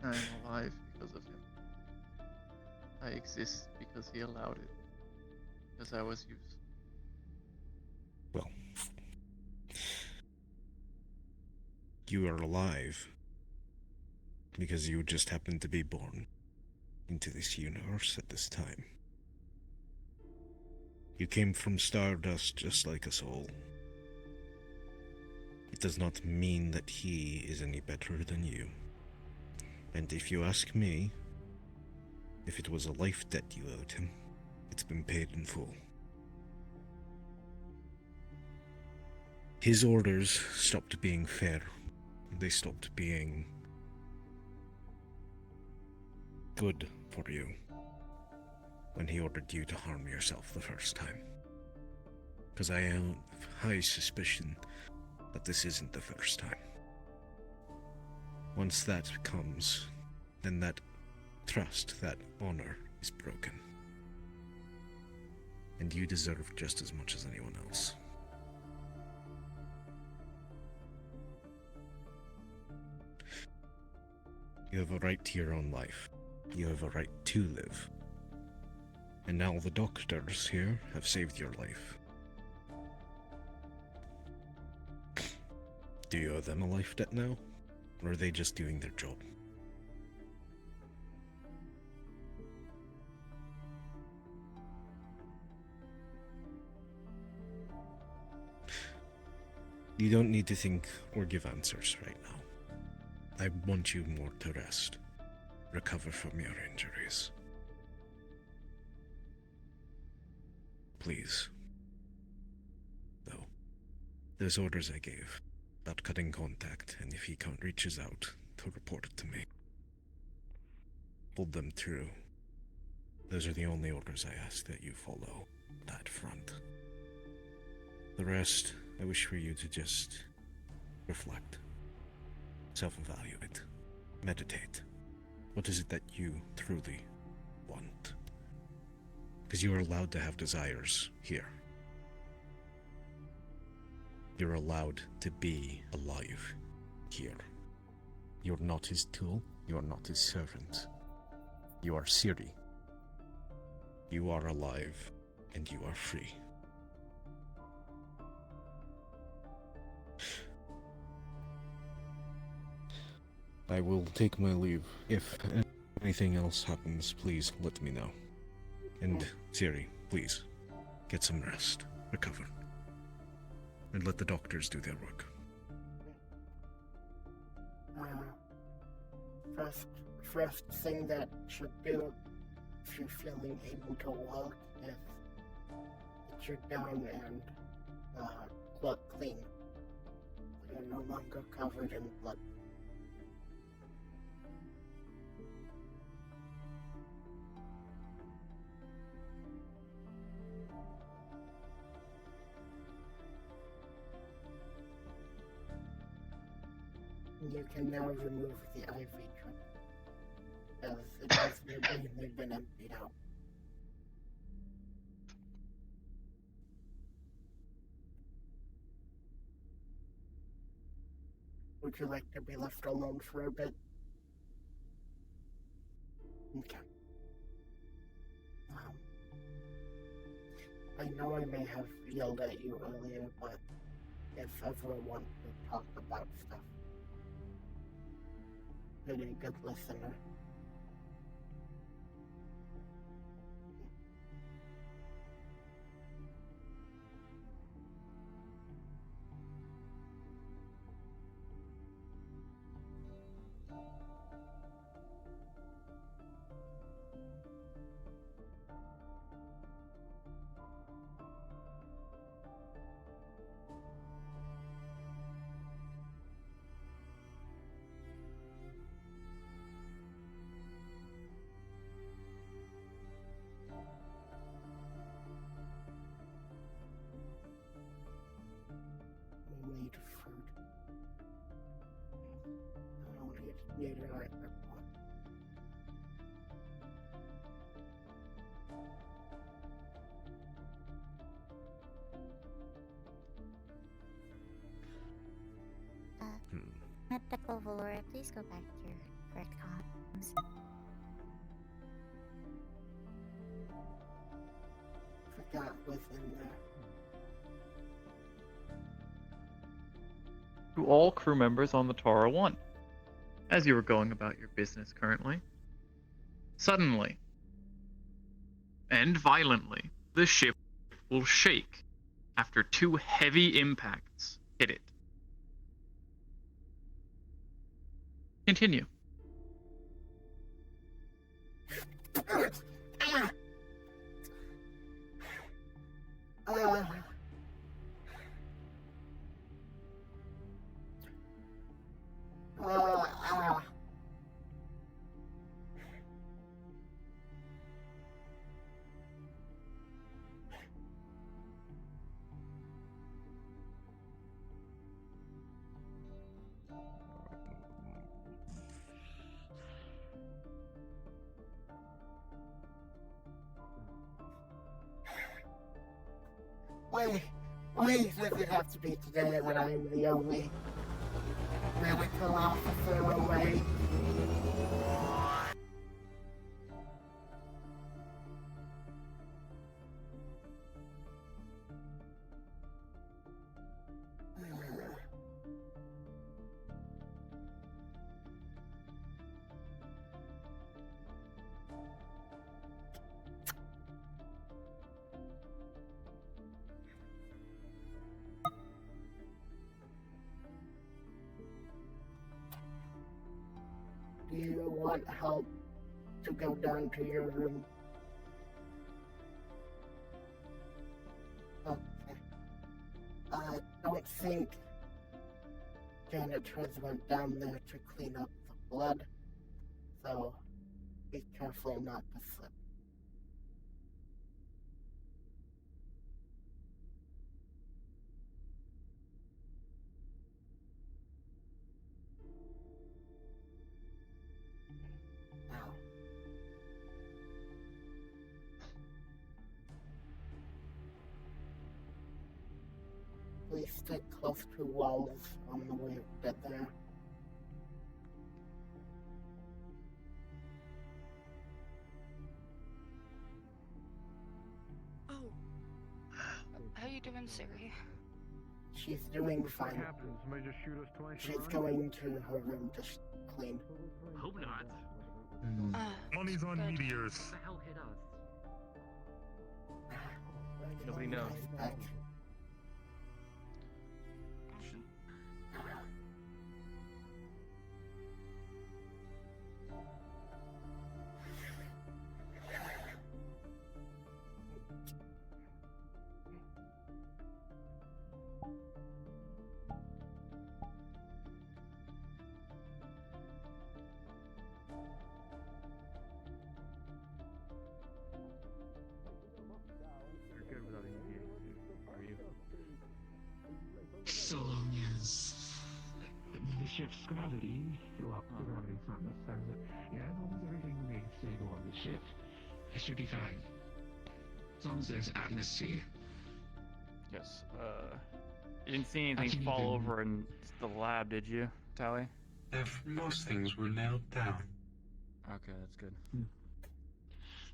I am alive because of him. I exist because he allowed it. Because I was used. Well, you are alive because you just happened to be born into this universe at this time. You came from stardust just like us all. It does not mean that he is any better than you. And if you ask me, If it was a life debt you owed him, it's been paid in full. His orders stopped being fair. They stopped being good for you when he ordered you to harm yourself the first time. Because I have high suspicion that this isn't the first time. Once that comes, then that trust, that honor is broken. And you deserve just as much as anyone else. You have a right to your own life. You have a right to live. And now the doctors here have saved your life. Do you owe them a life debt now? Or are they just doing their job? You don't need to think or give answers right now. I want you more to rest. Recover from your injuries. Please. Though, those orders I gave, about cutting contact, and if he reaches out, to report it to me. Hold them true. Those are the only orders I ask that you follow, that front. The rest, I wish for you to just reflect. Self-evaluate. Meditate. What is it that you truly want? Because you are allowed to have desires here. You're allowed to be alive here. You're not his tool. You are not his servant. You are Siri. You are alive, and you are free. I will take my leave. If anything else happens, please let me know. And Siri, please, get some rest, recover, and let the doctors do their work. First thing that should do, if you're feeling able to walk, is get you down and look clean. You're no longer covered in blood. You can now remove the IV drip, as it has been emptied out. Would you like to be left alone for a bit? Okay. I know I may have yelled at you earlier, but if ever want to talk about stuff, you're a good listener. Need food. I don't need it right now. Mythical Valoria, please go back to your correct comms. Forgot within there. To all crew members on the Tara 1, as you were going about your business currently, suddenly and violently, the ship will shake after 2 heavy impacts hit it. Continue. Wait, does it have to be today when I'm the only medical officer away? Do you want help to go down to your room? Okay. I don't think janitors went down there to clean up the blood, so be careful not to slip. Now. Please stick close to walls on the way you get there. Oh. How you doing, Siri? She's doing fine. What happened? Somebody just shoot us twice? She's going to her room to clean. Hope not. Money's on good. meteors. What the hell hit us? Nobody knows. You're good without any games, are you? So long as the ship's gravity blocks the gravity from us, so that, yeah, as long as everything remains stable on the ship, I should be fine. As long as there's atmosphere. Yes. You didn't see anything fall over in the lab, did you, Tally? If most things were nailed down. Okay, that's good.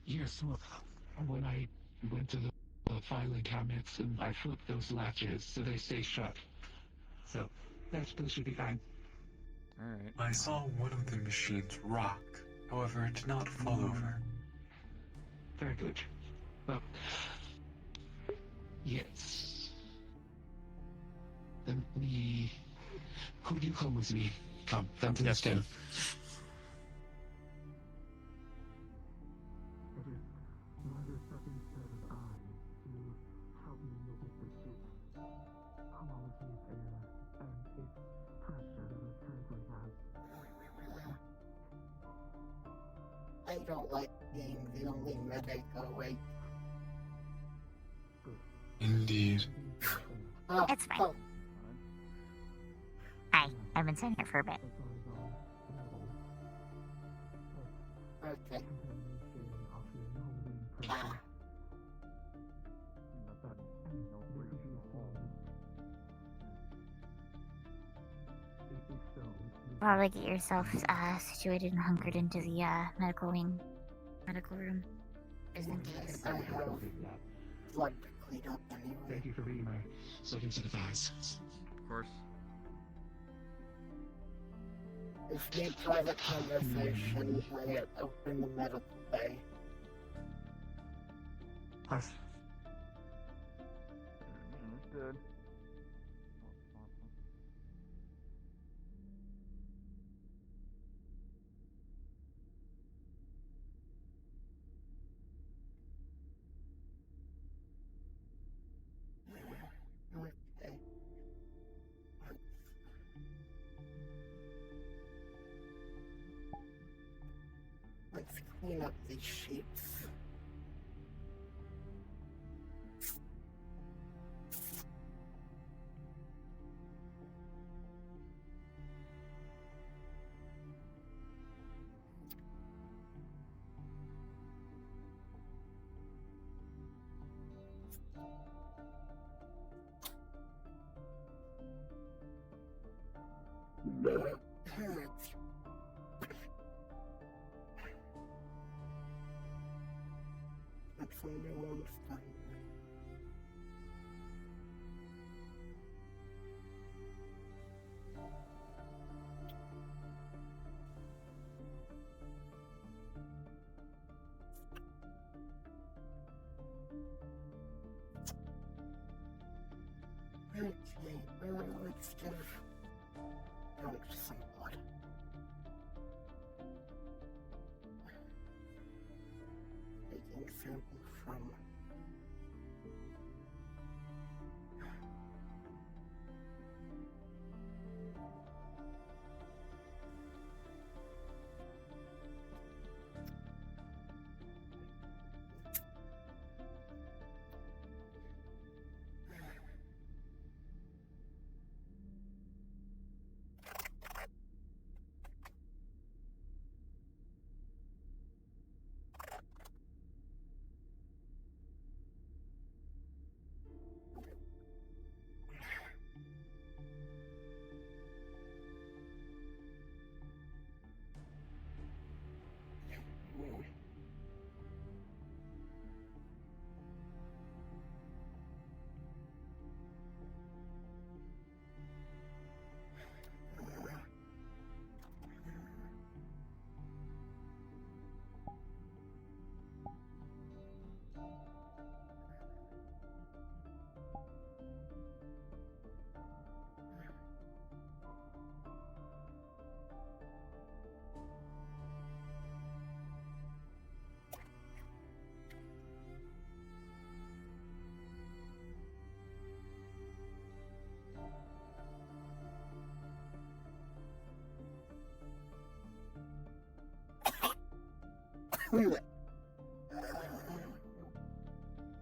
Yes, well, when I went to the filing cabinets and I flipped those latches so they stay shut. So, that should be fine. Alright. I saw one of the machines rock. However, it did not fall over. Very good. Well, yes. Then could you come with me? Come, down to the stone. I don't like being the only medic awake. Indeed. It's fine. I've been sitting here for a bit. Okay. Probably get yourself situated and hunkered into the medical room. Just in case. I have blood to clean up anyway. Thank you for being my second set of eyes. Of course. If you need private conversation, I open the medical bay. Plus, Understood. up these sheets. That's only one thing. Okay, let's give Alex some blood. Taking sample from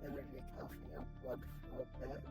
energy coughing up blood from a bit.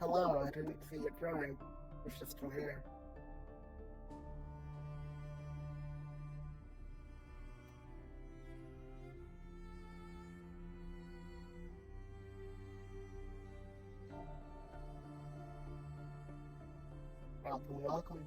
hello, I didn't see it drawing. It's just from here. Welcome, welcome.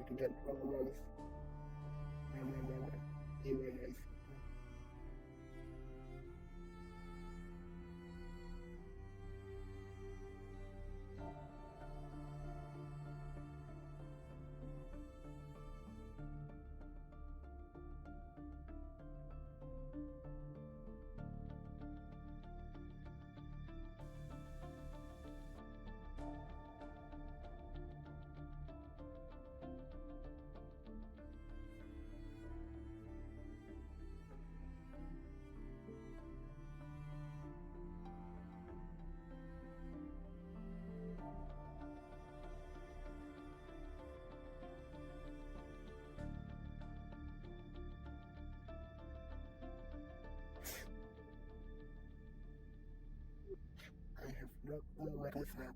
you to get one of those. Anyways. I have no clue what is happening.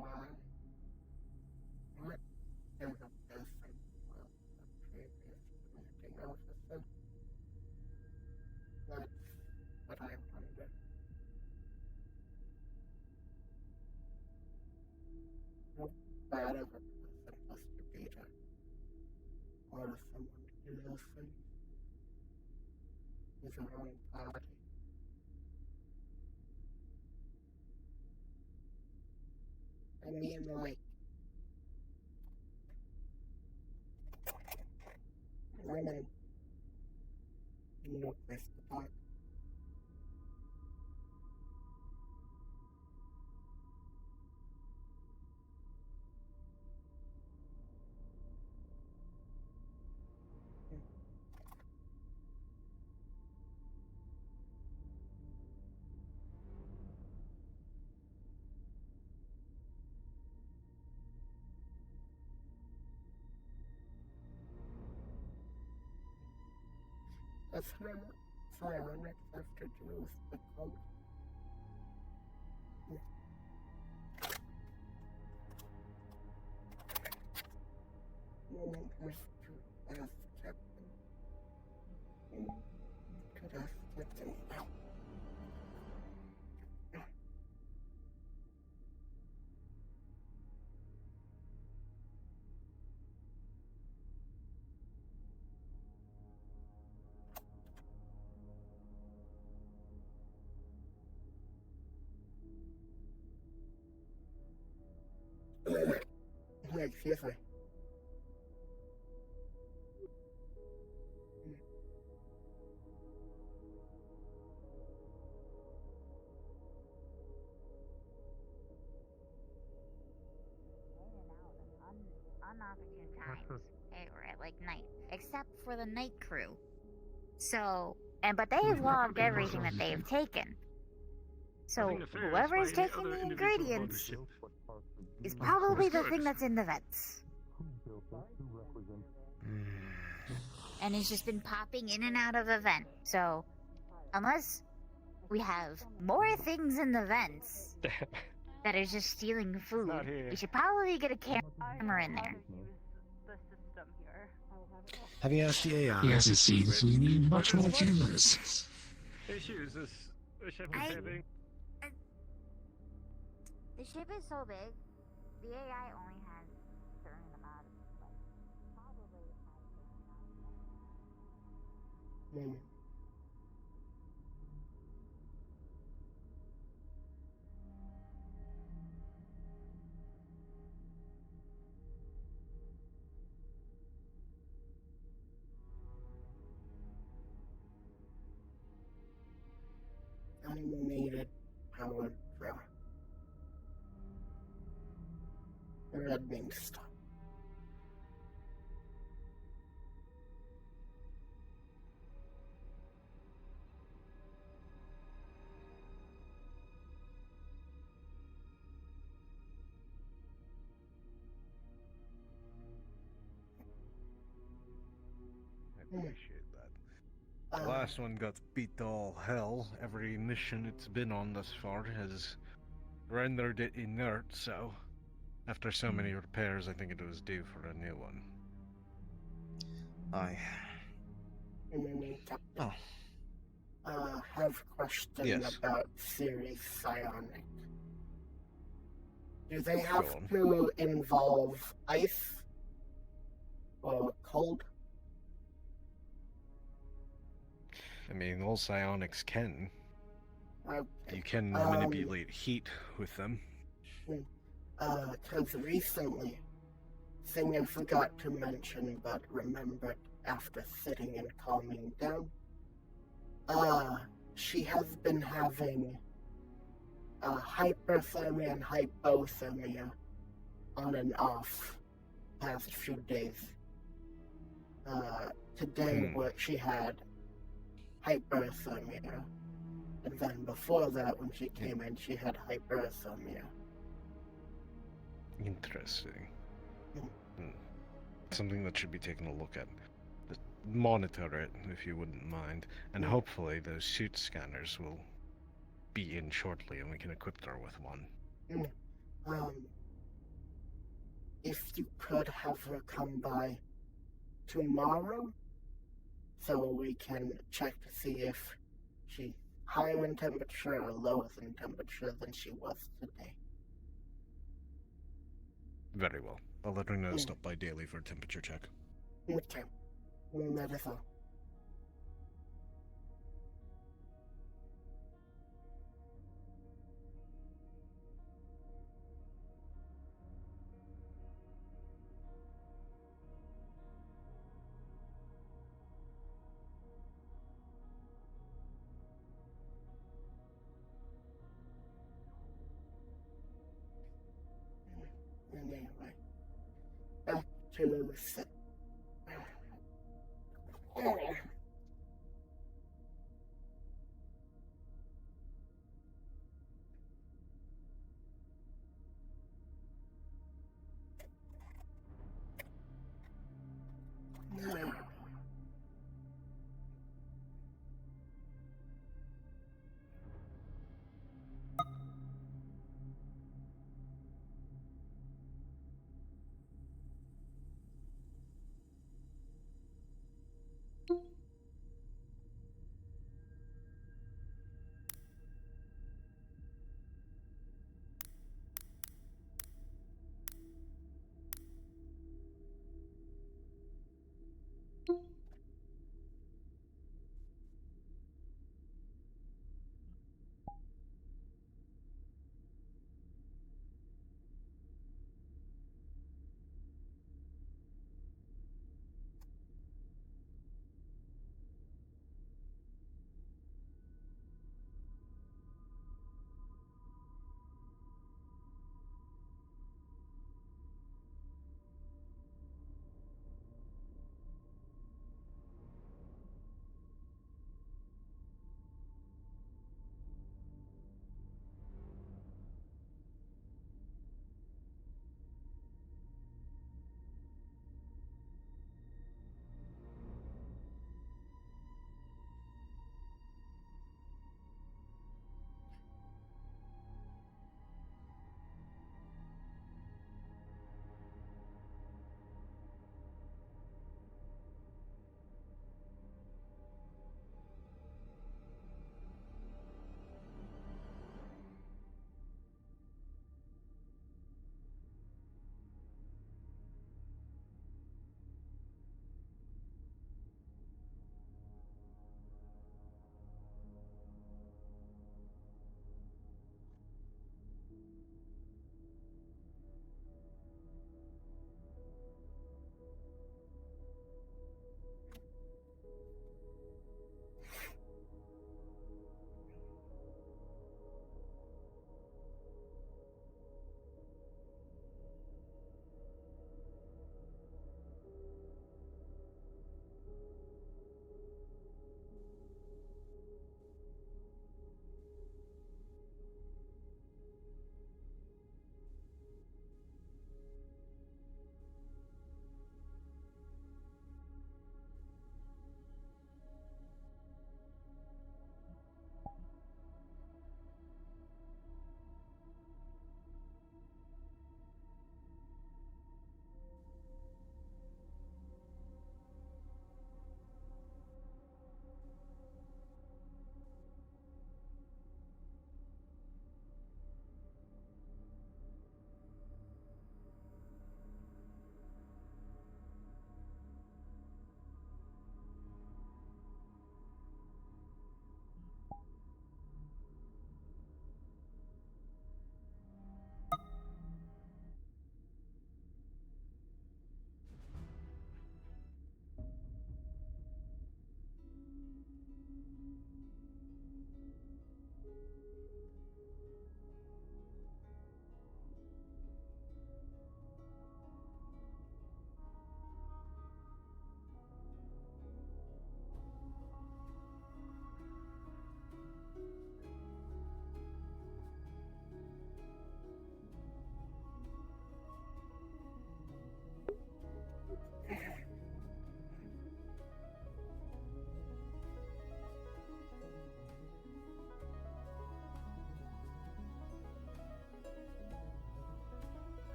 what is a person of the previous commanding officer? That's what I wonder. How bad of a person must you be to order someone to do those things? With your own party? I mean, like, women, no place to talk. That's ironic after Jews become. Woman was to ask Captain. Could ask Captain now. Excuse me. Unopportune times. They were at like night, except for the night crew. So, but they have logged everything that they've taken. So whoever is taking the ingredients is probably the thing that's in the vents. And it's just been popping in and out of the vent. So, unless we have more things in the vents that are just stealing food, we should probably get a camera in there. The system here. Have you asked the AI? Yes, it seems we need much more cameras. Issues is the ship is having. The ship is so big, the AI only has a certain amount of, like, probably Animated powered drill. Red being stopped. I appreciate that. The last one got beat to all hell. Every mission it's been on thus far has rendered it inert, so after so many repairs, I think it was due for a new one. I Have question Yes. about Series Psionic. Do they have to involve ice or cold? I mean, all psionics can. Okay. You can manipulate heat with them. Because recently, thing I forgot to mention but remembered after sitting and calming down, she has been having hyperthermia and hypothermia on and off past few days. Today she had hyperthermia, and then before that when she came in she had hyperthermia. Interesting. Something that should be taken a look at. Monitor it, if you wouldn't mind. And hopefully those suit scanners will be in shortly and we can equip her with one. if you could have her come by tomorrow, so we can check to see if she's higher in temperature or lower in temperature than she was today. Very well. I'll let her know to stop by daily for a temperature check. Okay. That is all. Anyway, back to the set.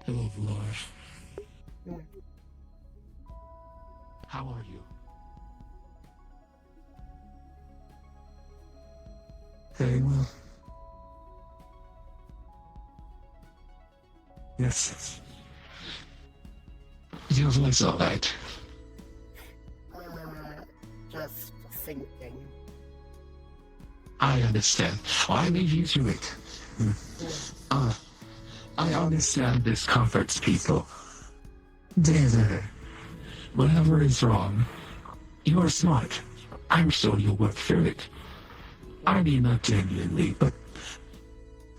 Hello, Valoria. Mm. How are you? Very well. Yes. Your voice alright. Just thinking. I understand. I leave you to it. I understand this comforts people. There. Whatever is wrong, you're smart. I'm sure you'll work through it. I mean, not genuinely, but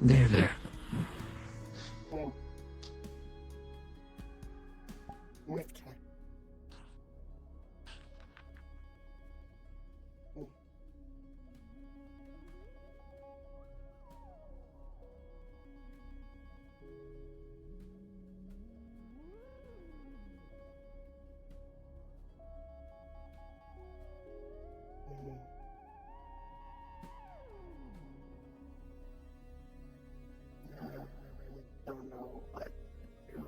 there. Mm. Okay. Mm. Mm. I really don't know what to do.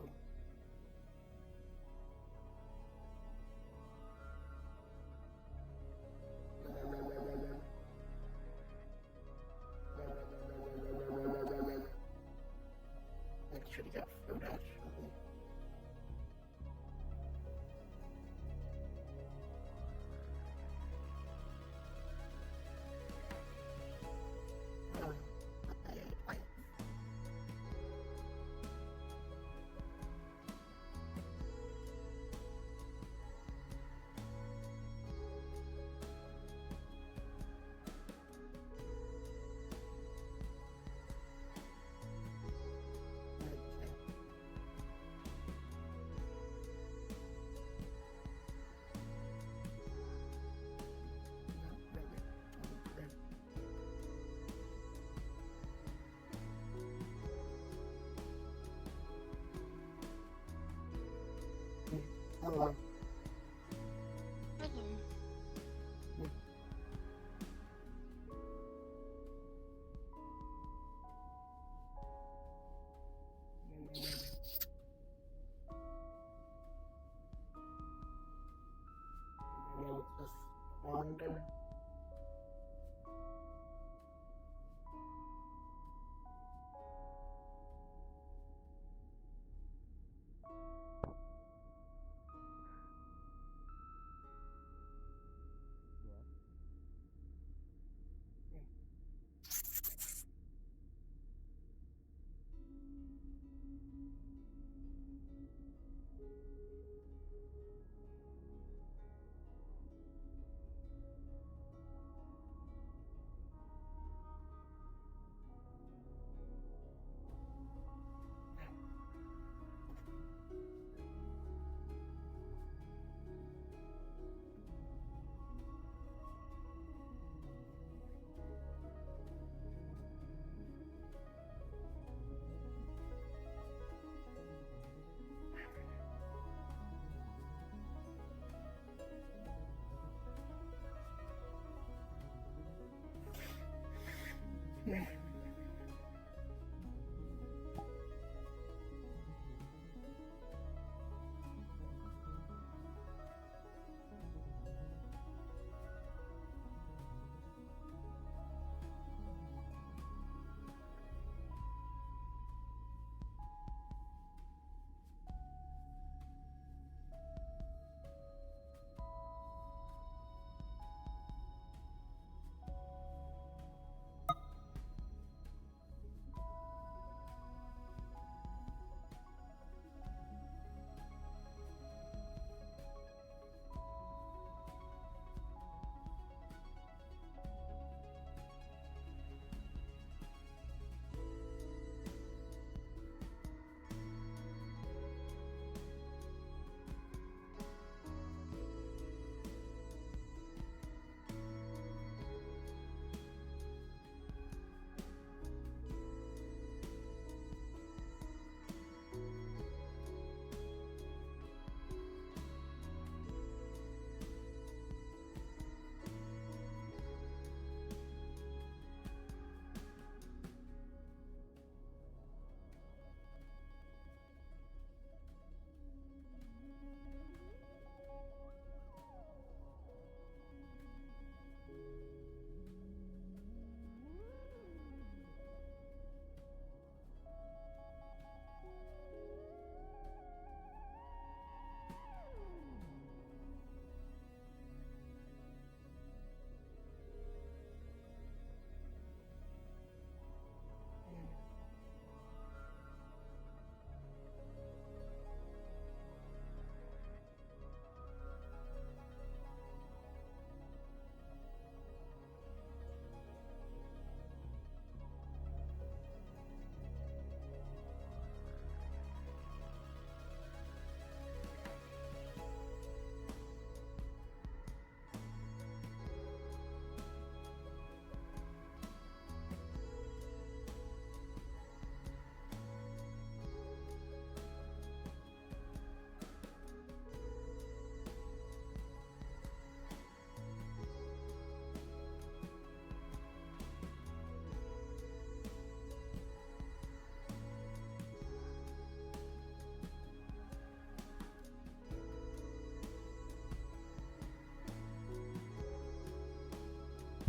I should get food actually. I Hello. We'll just wander.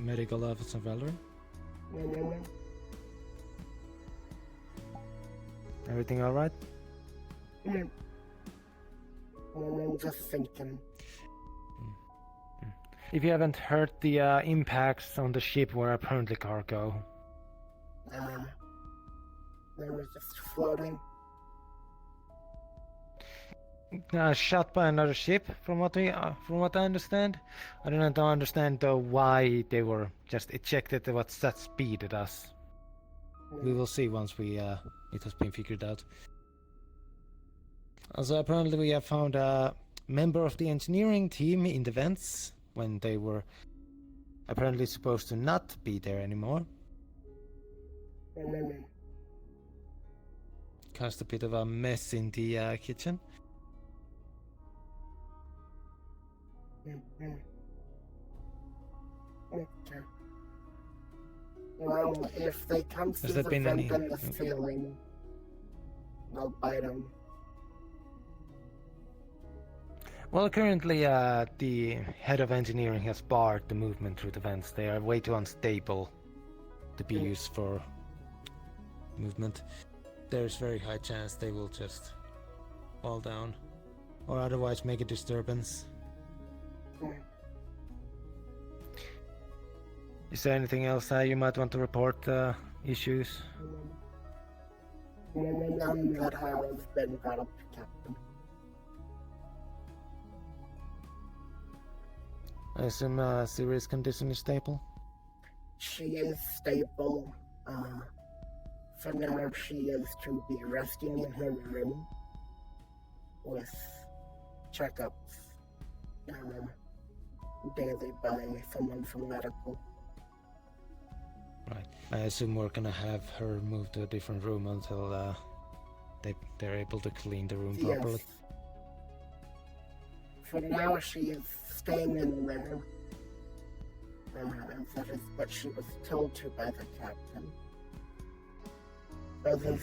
medical officer Valoria? Everything all right? I'm just thinking. If you haven't heard, the impacts on the ship were apparently cargo. They were just floating. Shot by another ship, from what I understand. I don't understand though why they were just ejected at that speed at us. We will see once it has been figured out. Also, apparently we have found a member of the engineering team in the vents when they were apparently supposed to not be there anymore. Caused a bit of a mess in the kitchen. Okay. Well, if they come through there the been vent any- and the ceiling, I'll bite them. Well, currently the head of engineering has barred the movement through the vents. They are way too unstable to be used for movement. There's very high chance they will just fall down or otherwise make a disturbance. Is there anything else you might want to report issues? None that have been brought up to Captain. I assume Siri's condition is stable? She is stable. For now, she is to be resting in her room with checkups daily by someone from medical. Right. I assume we're gonna have her move to a different room until they're able to clean the room properly. Yes. For now, she is staying in the room. That is what she was told to by the captain. Other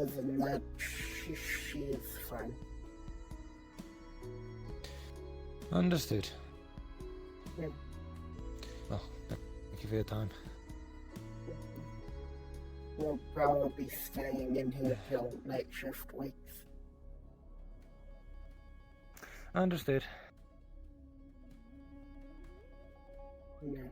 than that, she is fine. Understood. Yeah. Well, thank you for your time. We'll probably be staying in here till night shift waits. Understood. Yeah.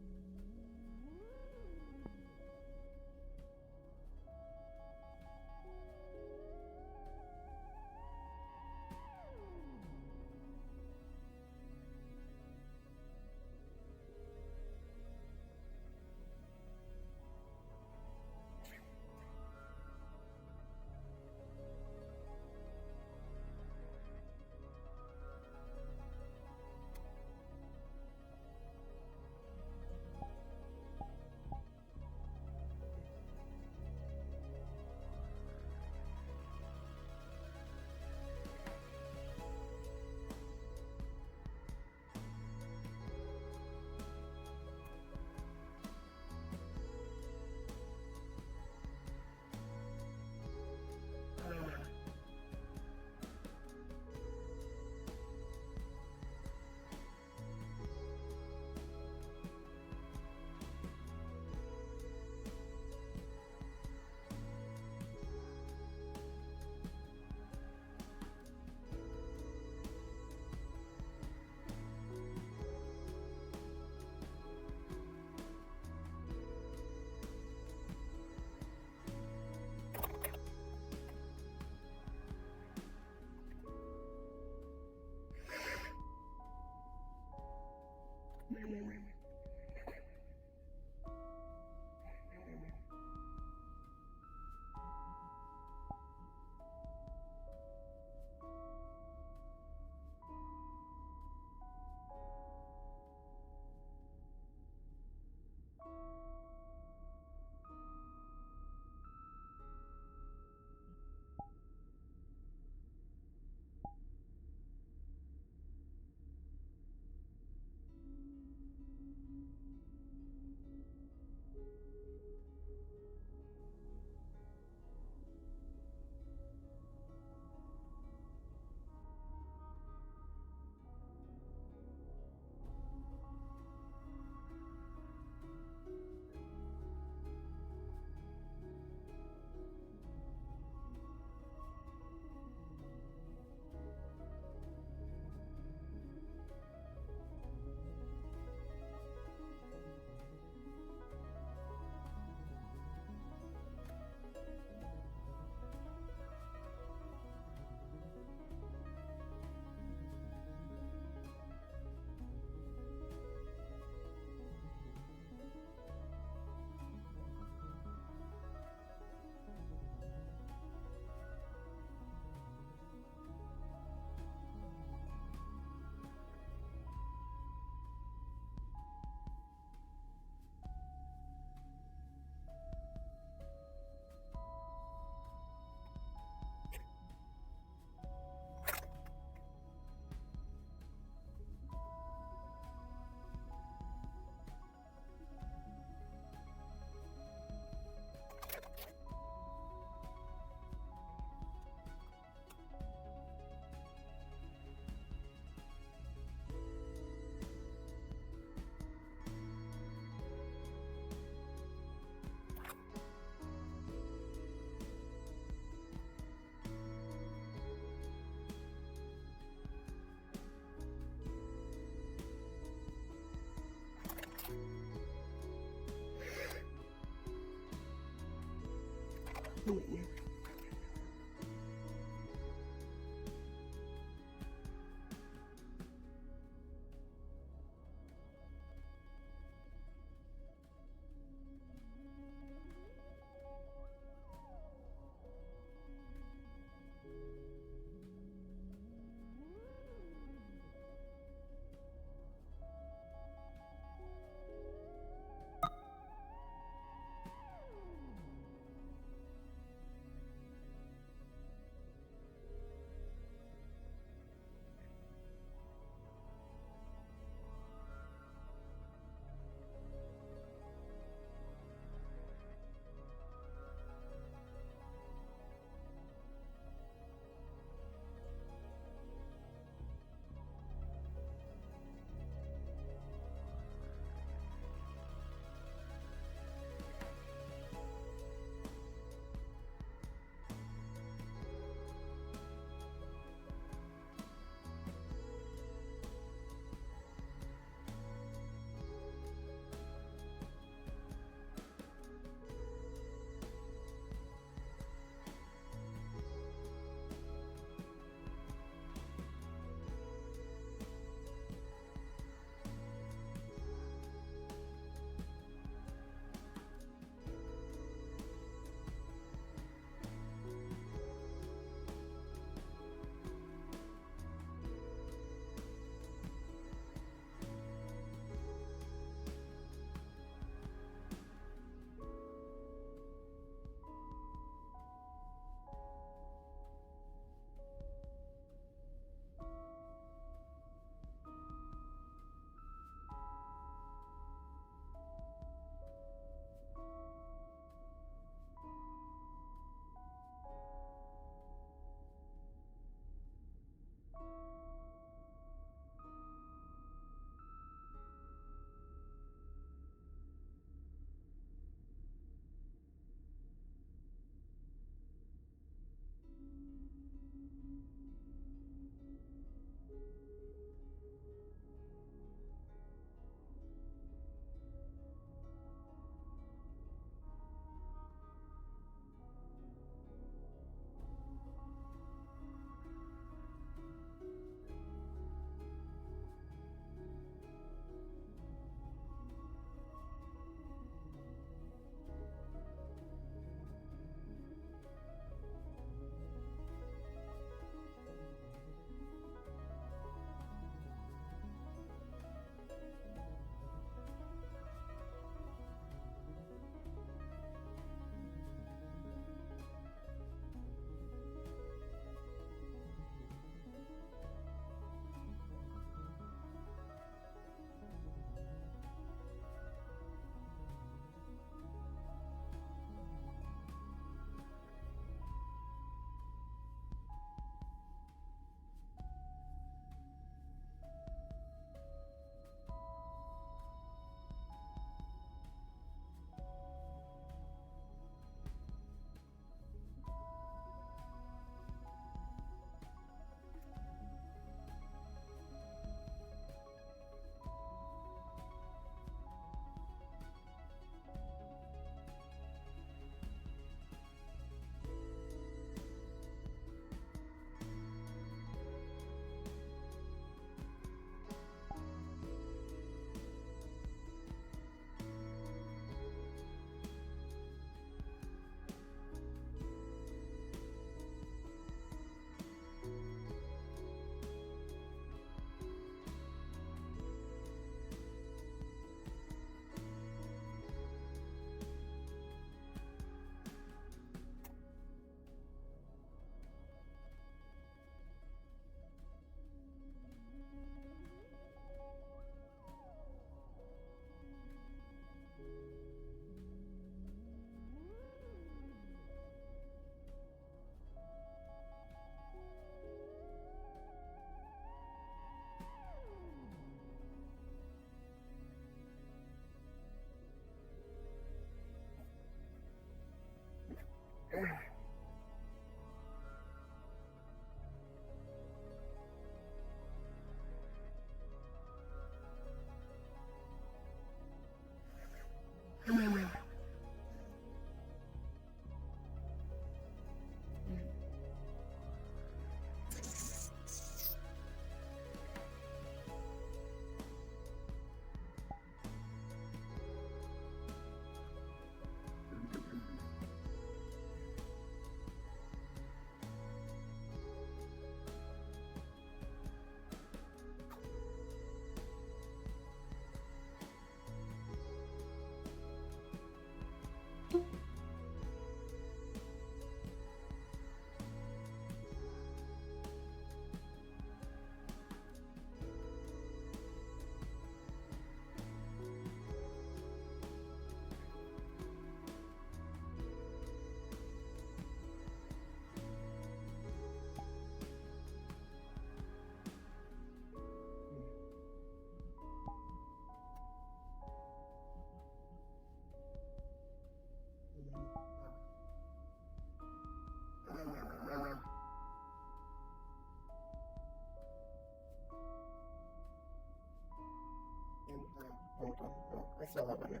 I still have energy.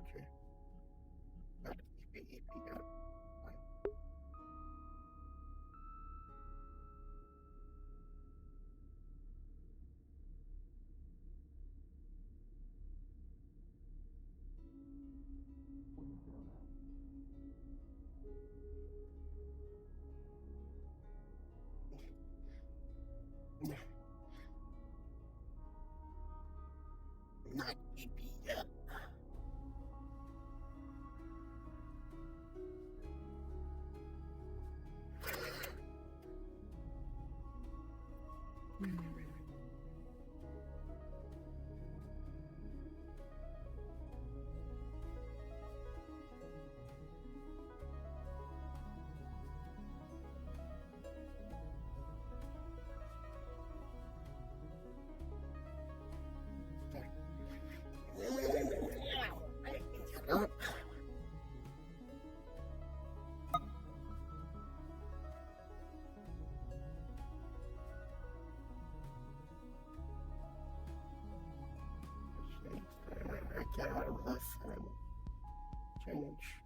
But EP, yeah. Fine. Not EP yet. Up. I get out of this and change.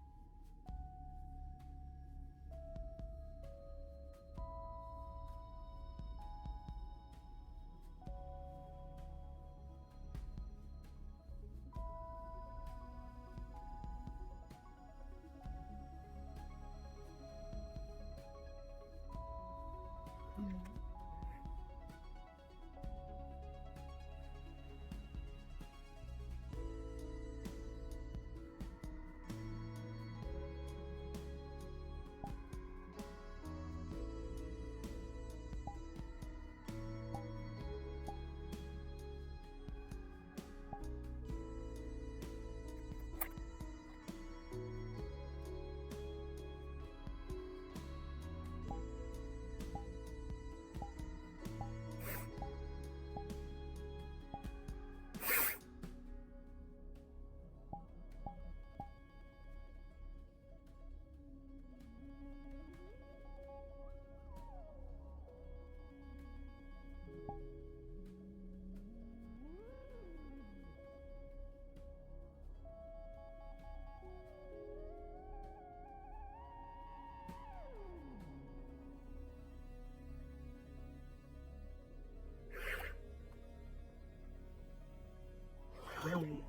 I don't know.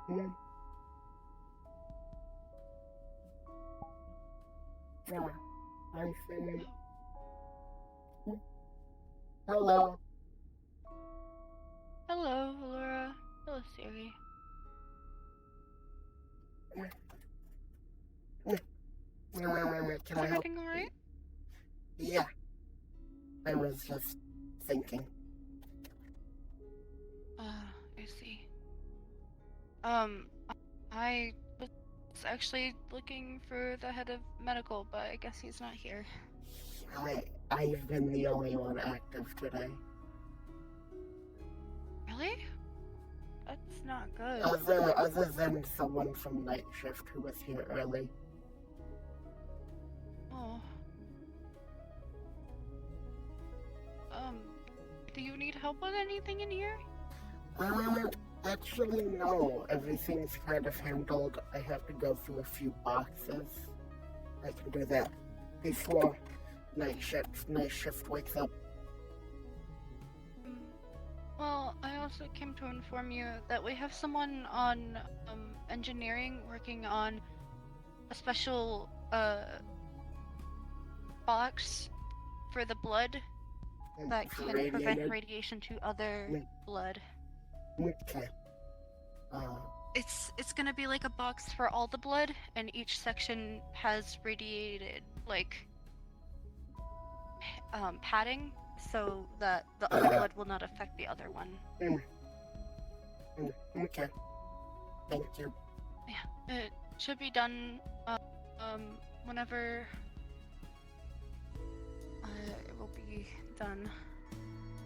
Mm. Yeah, I see. Hello. Hello, Valoria. Hello, Siri. Can Is I help? everything alright? Yeah, I was just thinking. I see. I was actually looking for the head of medical, but I guess he's not here. I've been the only one active today. Really? That's not good. Other than someone from night shift who was here early. Oh. Do you need help with anything in here? Actually, no. Everything's kind of handled. I have to go through a few boxes. I can do that before night shift wakes up. Well, I also came to inform you that we have someone on engineering working on a special box for the blood that can prevent radiation to other blood. Okay. It's gonna be like a box for all the blood, and each section has radiated like padding, so that the other blood will not affect the other one. Okay. Thank you. Yeah, it should be done whenever it will be done.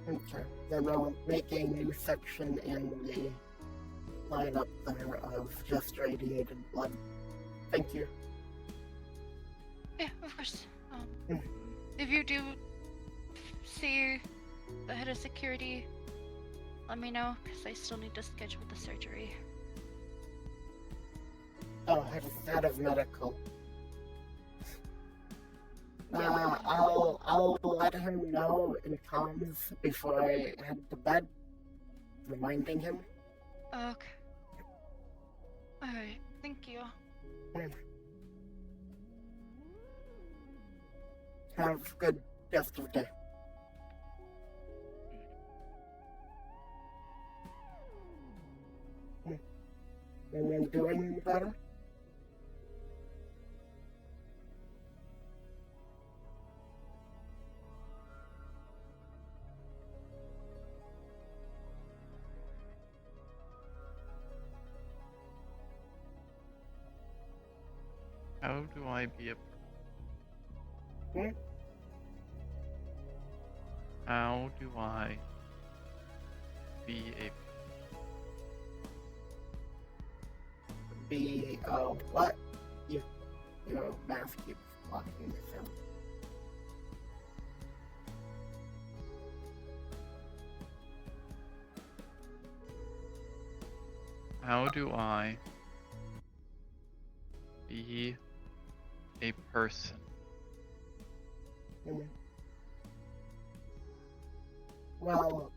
Okay. Then I'll make a new section in the lineup there of just radiated blood. Thank you. Yeah, of course. If you do see the head of security, let me know, because I still need to schedule the surgery. Oh, head of medical. I'll let him know in comms before I head to bed, reminding him. Okay. Alright, thank you. Have a good rest of the day. Anyone doing better? How do I be a... How do I be a... What? Your mask keeps blocking the sound. How do I be a person? Well,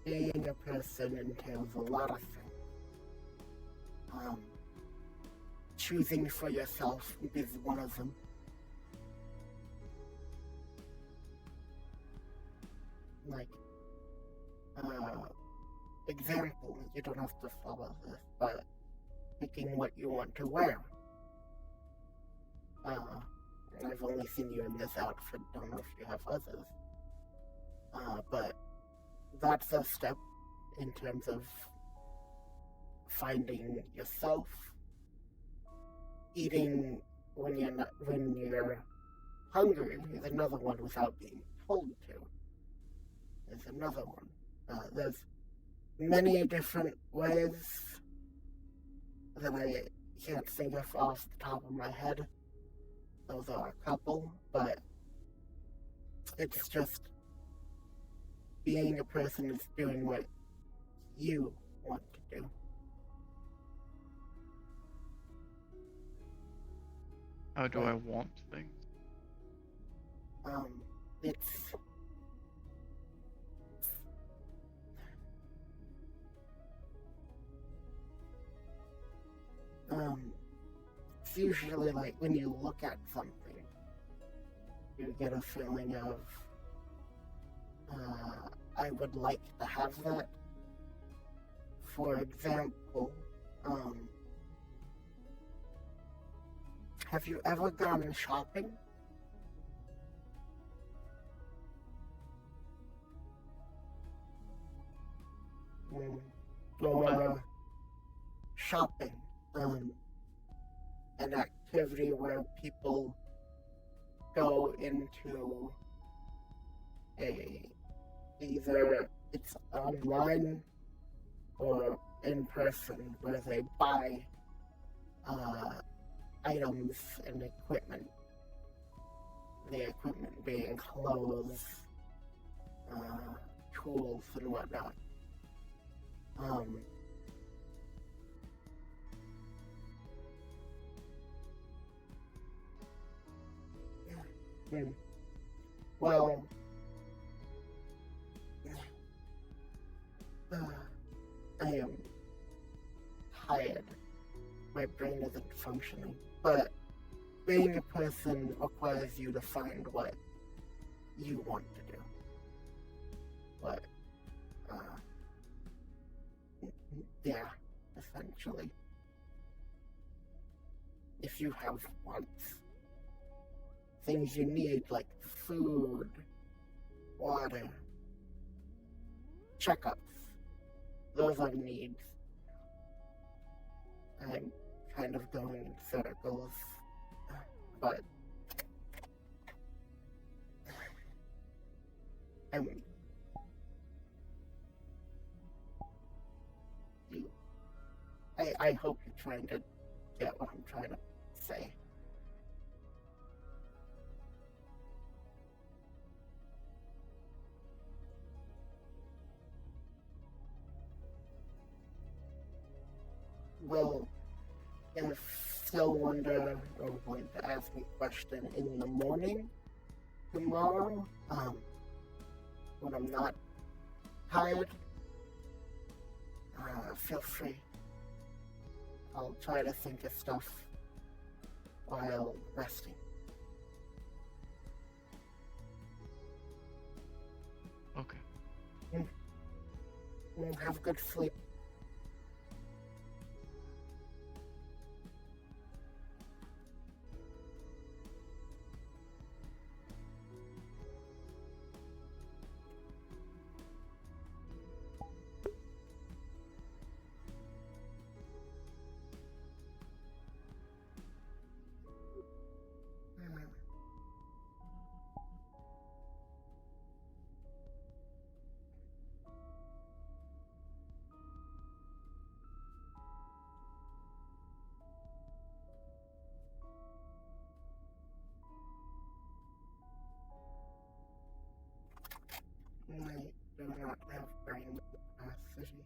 being a person entails a lot of things. Choosing for yourself is one of them. Like, example, you don't have to follow this, but picking what you want to wear. I've only seen you in this outfit, don't know if you have others. But that's a step in terms of finding yourself. Eating when you're hungry is another one without being told to. Is another one. There's many different ways that I can't think of off the top of my head. Those are a couple, but it's just being a person is doing what you want to do. How do I want things? It's it's usually like when you look at something, you get a feeling of, I would like to have that. For example, have you ever gone shopping? Shopping, an activity where people go into either it's online or in person, where they buy items and equipment. The equipment being clothes, tools, and whatnot. Well, I am tired. My brain isn't functioning. But being a person requires you to find what you want to do. But, yeah, essentially. If you have wants, things you need like food, water, checkups, those are needs. I'm kind of going in circles, but I hope you're trying to get what I'm trying to say. Well, if still wonder or want to ask me a question in the morning tomorrow, when I'm not tired, feel free. I'll try to think of stuff while resting. Okay. Have good sleep. I do not have brain capacity.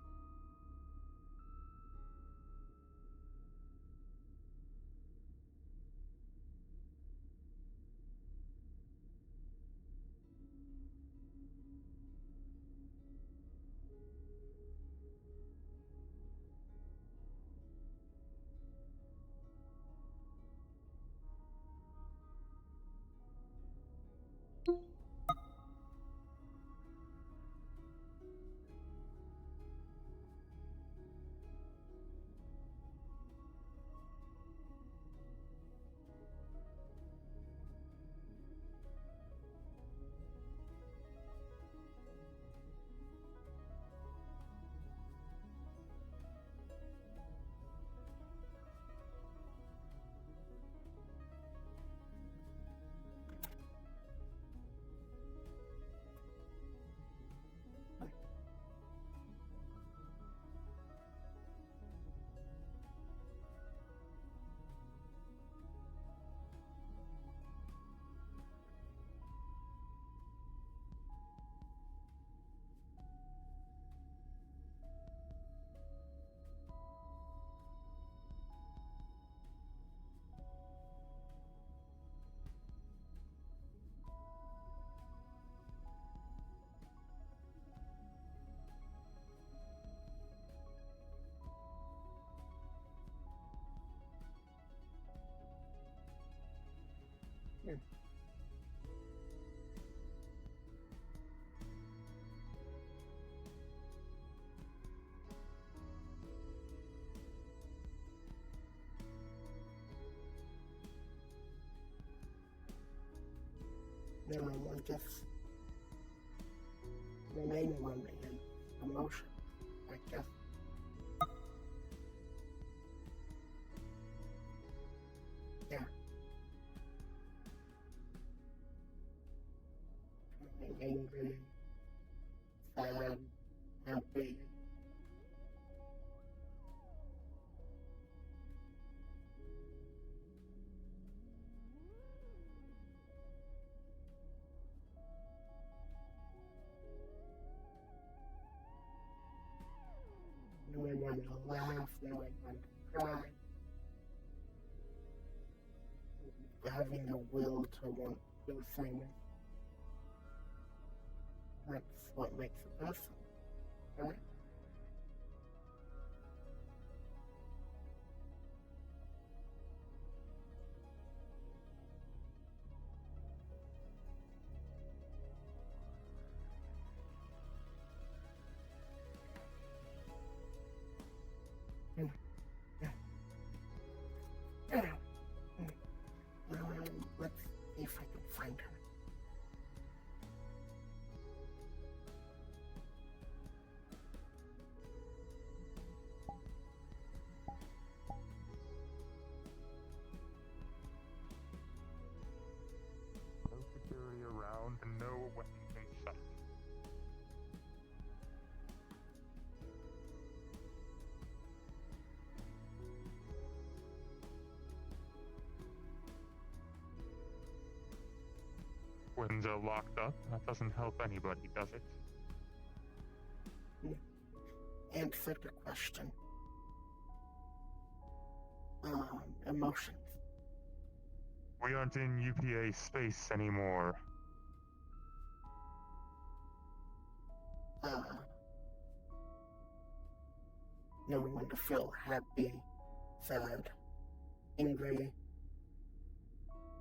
I guess the main one is emotion, I guess. Yeah. Angry, sad, happy. Knowing when to laugh, knowing when to cry. Having the will to want to do things. That's what makes a person, right? Let's see if I can find her. No security around and no weapons in sight. Window locked up? That doesn't help anybody, does it? Answer the question. Emotions. We aren't in UPA space anymore. Knowing when to feel happy, sad, angry.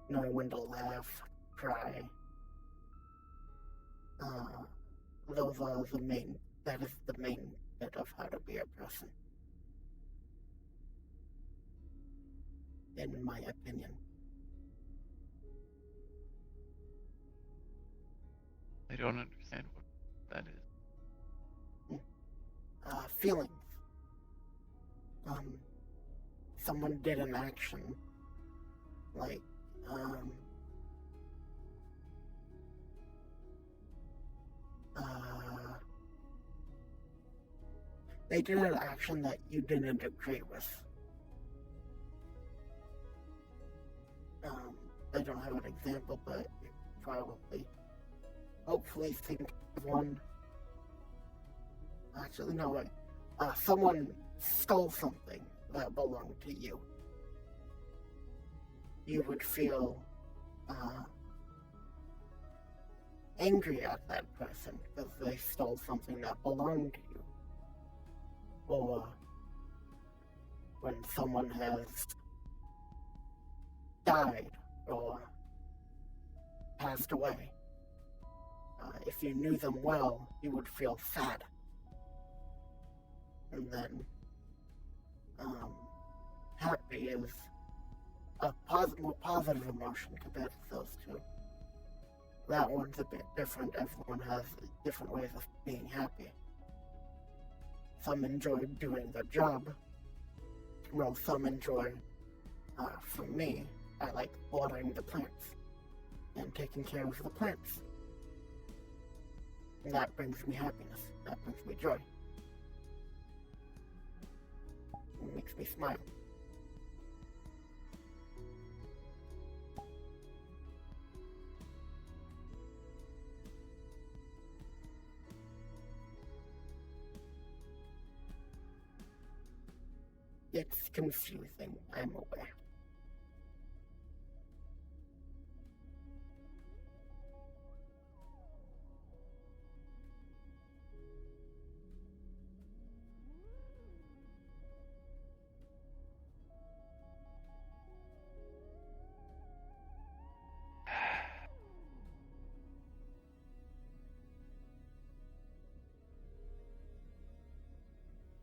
Knowing when to laugh, cry. Those are the main, that is the main bit of how to be a person. In my opinion. I don't understand what that is. Feelings. Someone did an action, like, they did an action that you didn't agree with. I don't have an example, but probably, hopefully think of one. Actually, no, wait. Someone stole something that belonged to you. You would feel, angry at that person because they stole something that belonged to you. Or when someone has died or passed away. If you knew them well, you would feel sad. And then, happy is a more positive emotion compared to those two. That one's a bit different. Everyone has different ways of being happy. Some enjoy doing their job, while some enjoy, for me, I like watering the plants and taking care of the plants. And that brings me happiness. That brings me joy. It makes me smile. It's confusing, I'm aware.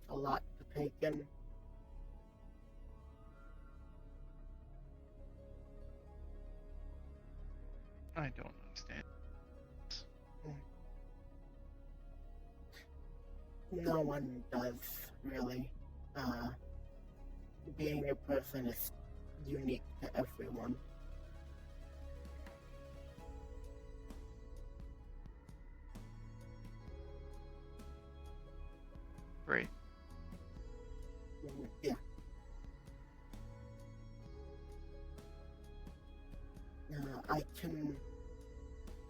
A lot to take in. I don't understand. No one does, really. Being a person is unique to everyone. Great. Yeah. I can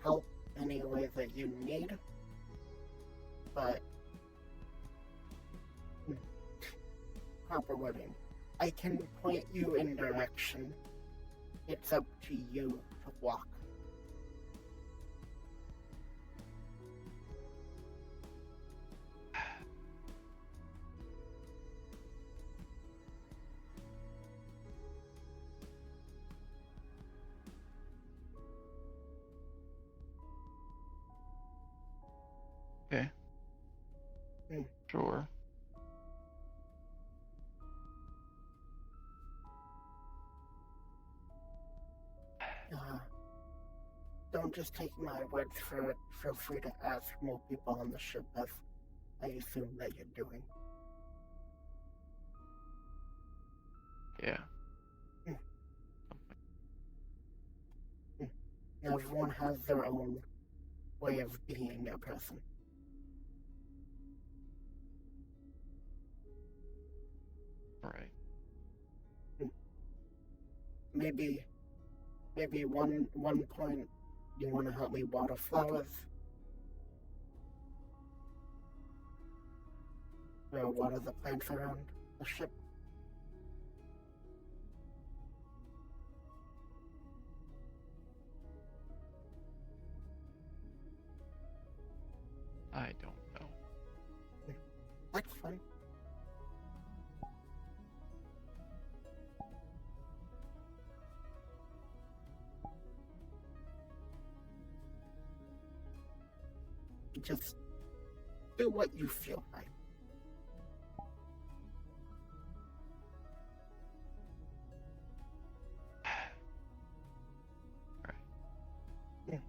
help any way that you need, but proper wording. I can point you in direction. It's up to you to walk. Okay. Sure. Don't just take my word for it. Feel free to ask more people on the ship, as I assume that you're doing. Yeah. Everyone has their own way of being a person. Right. Maybe one point you want to help me water flowers, or water the plants around the ship. I don't know. That's fine. Just do what you feel like. Right. Yeah.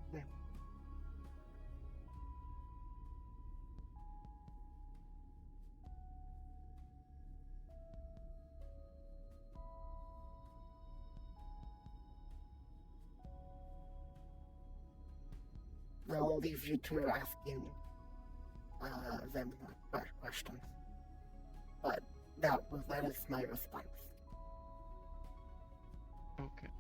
I'll leave you to asking them questions. But that is my response. Okay.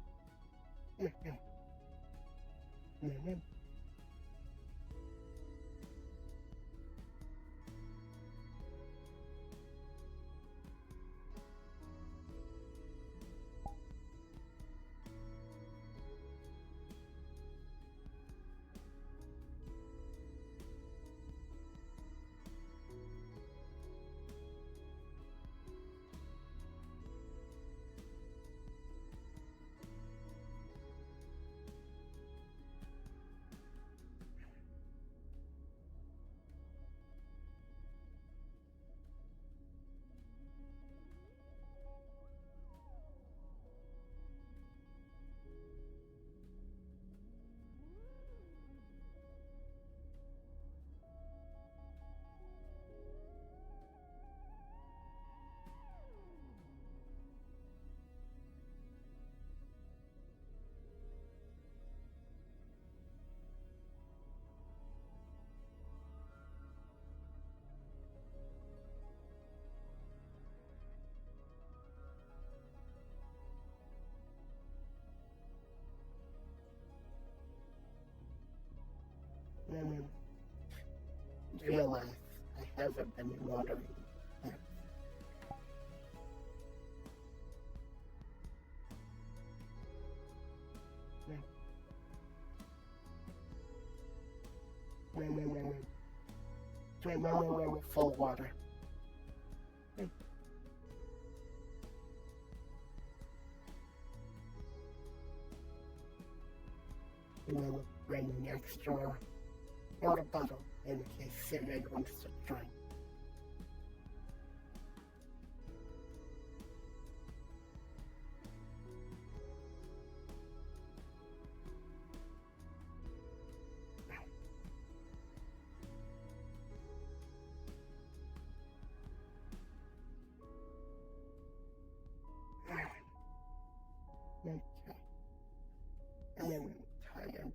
Realize I haven't been watering them. Full water. We'll bring an extra water bottle in case Siri wants to join. Okay. I am tired.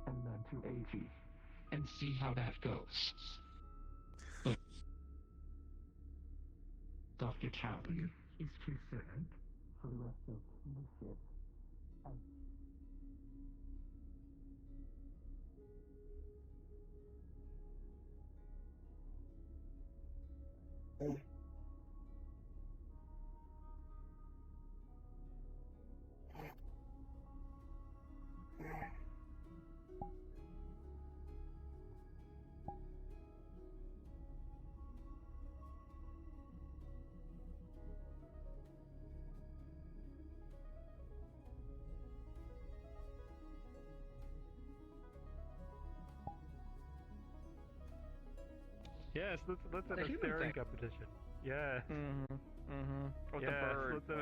And then to 80. And see how that goes. But Dr. Calvin is concerned for the rest of the ship. Yes, let's have The a human staring thing. competition. Yeah. With yes, the bird. let's have a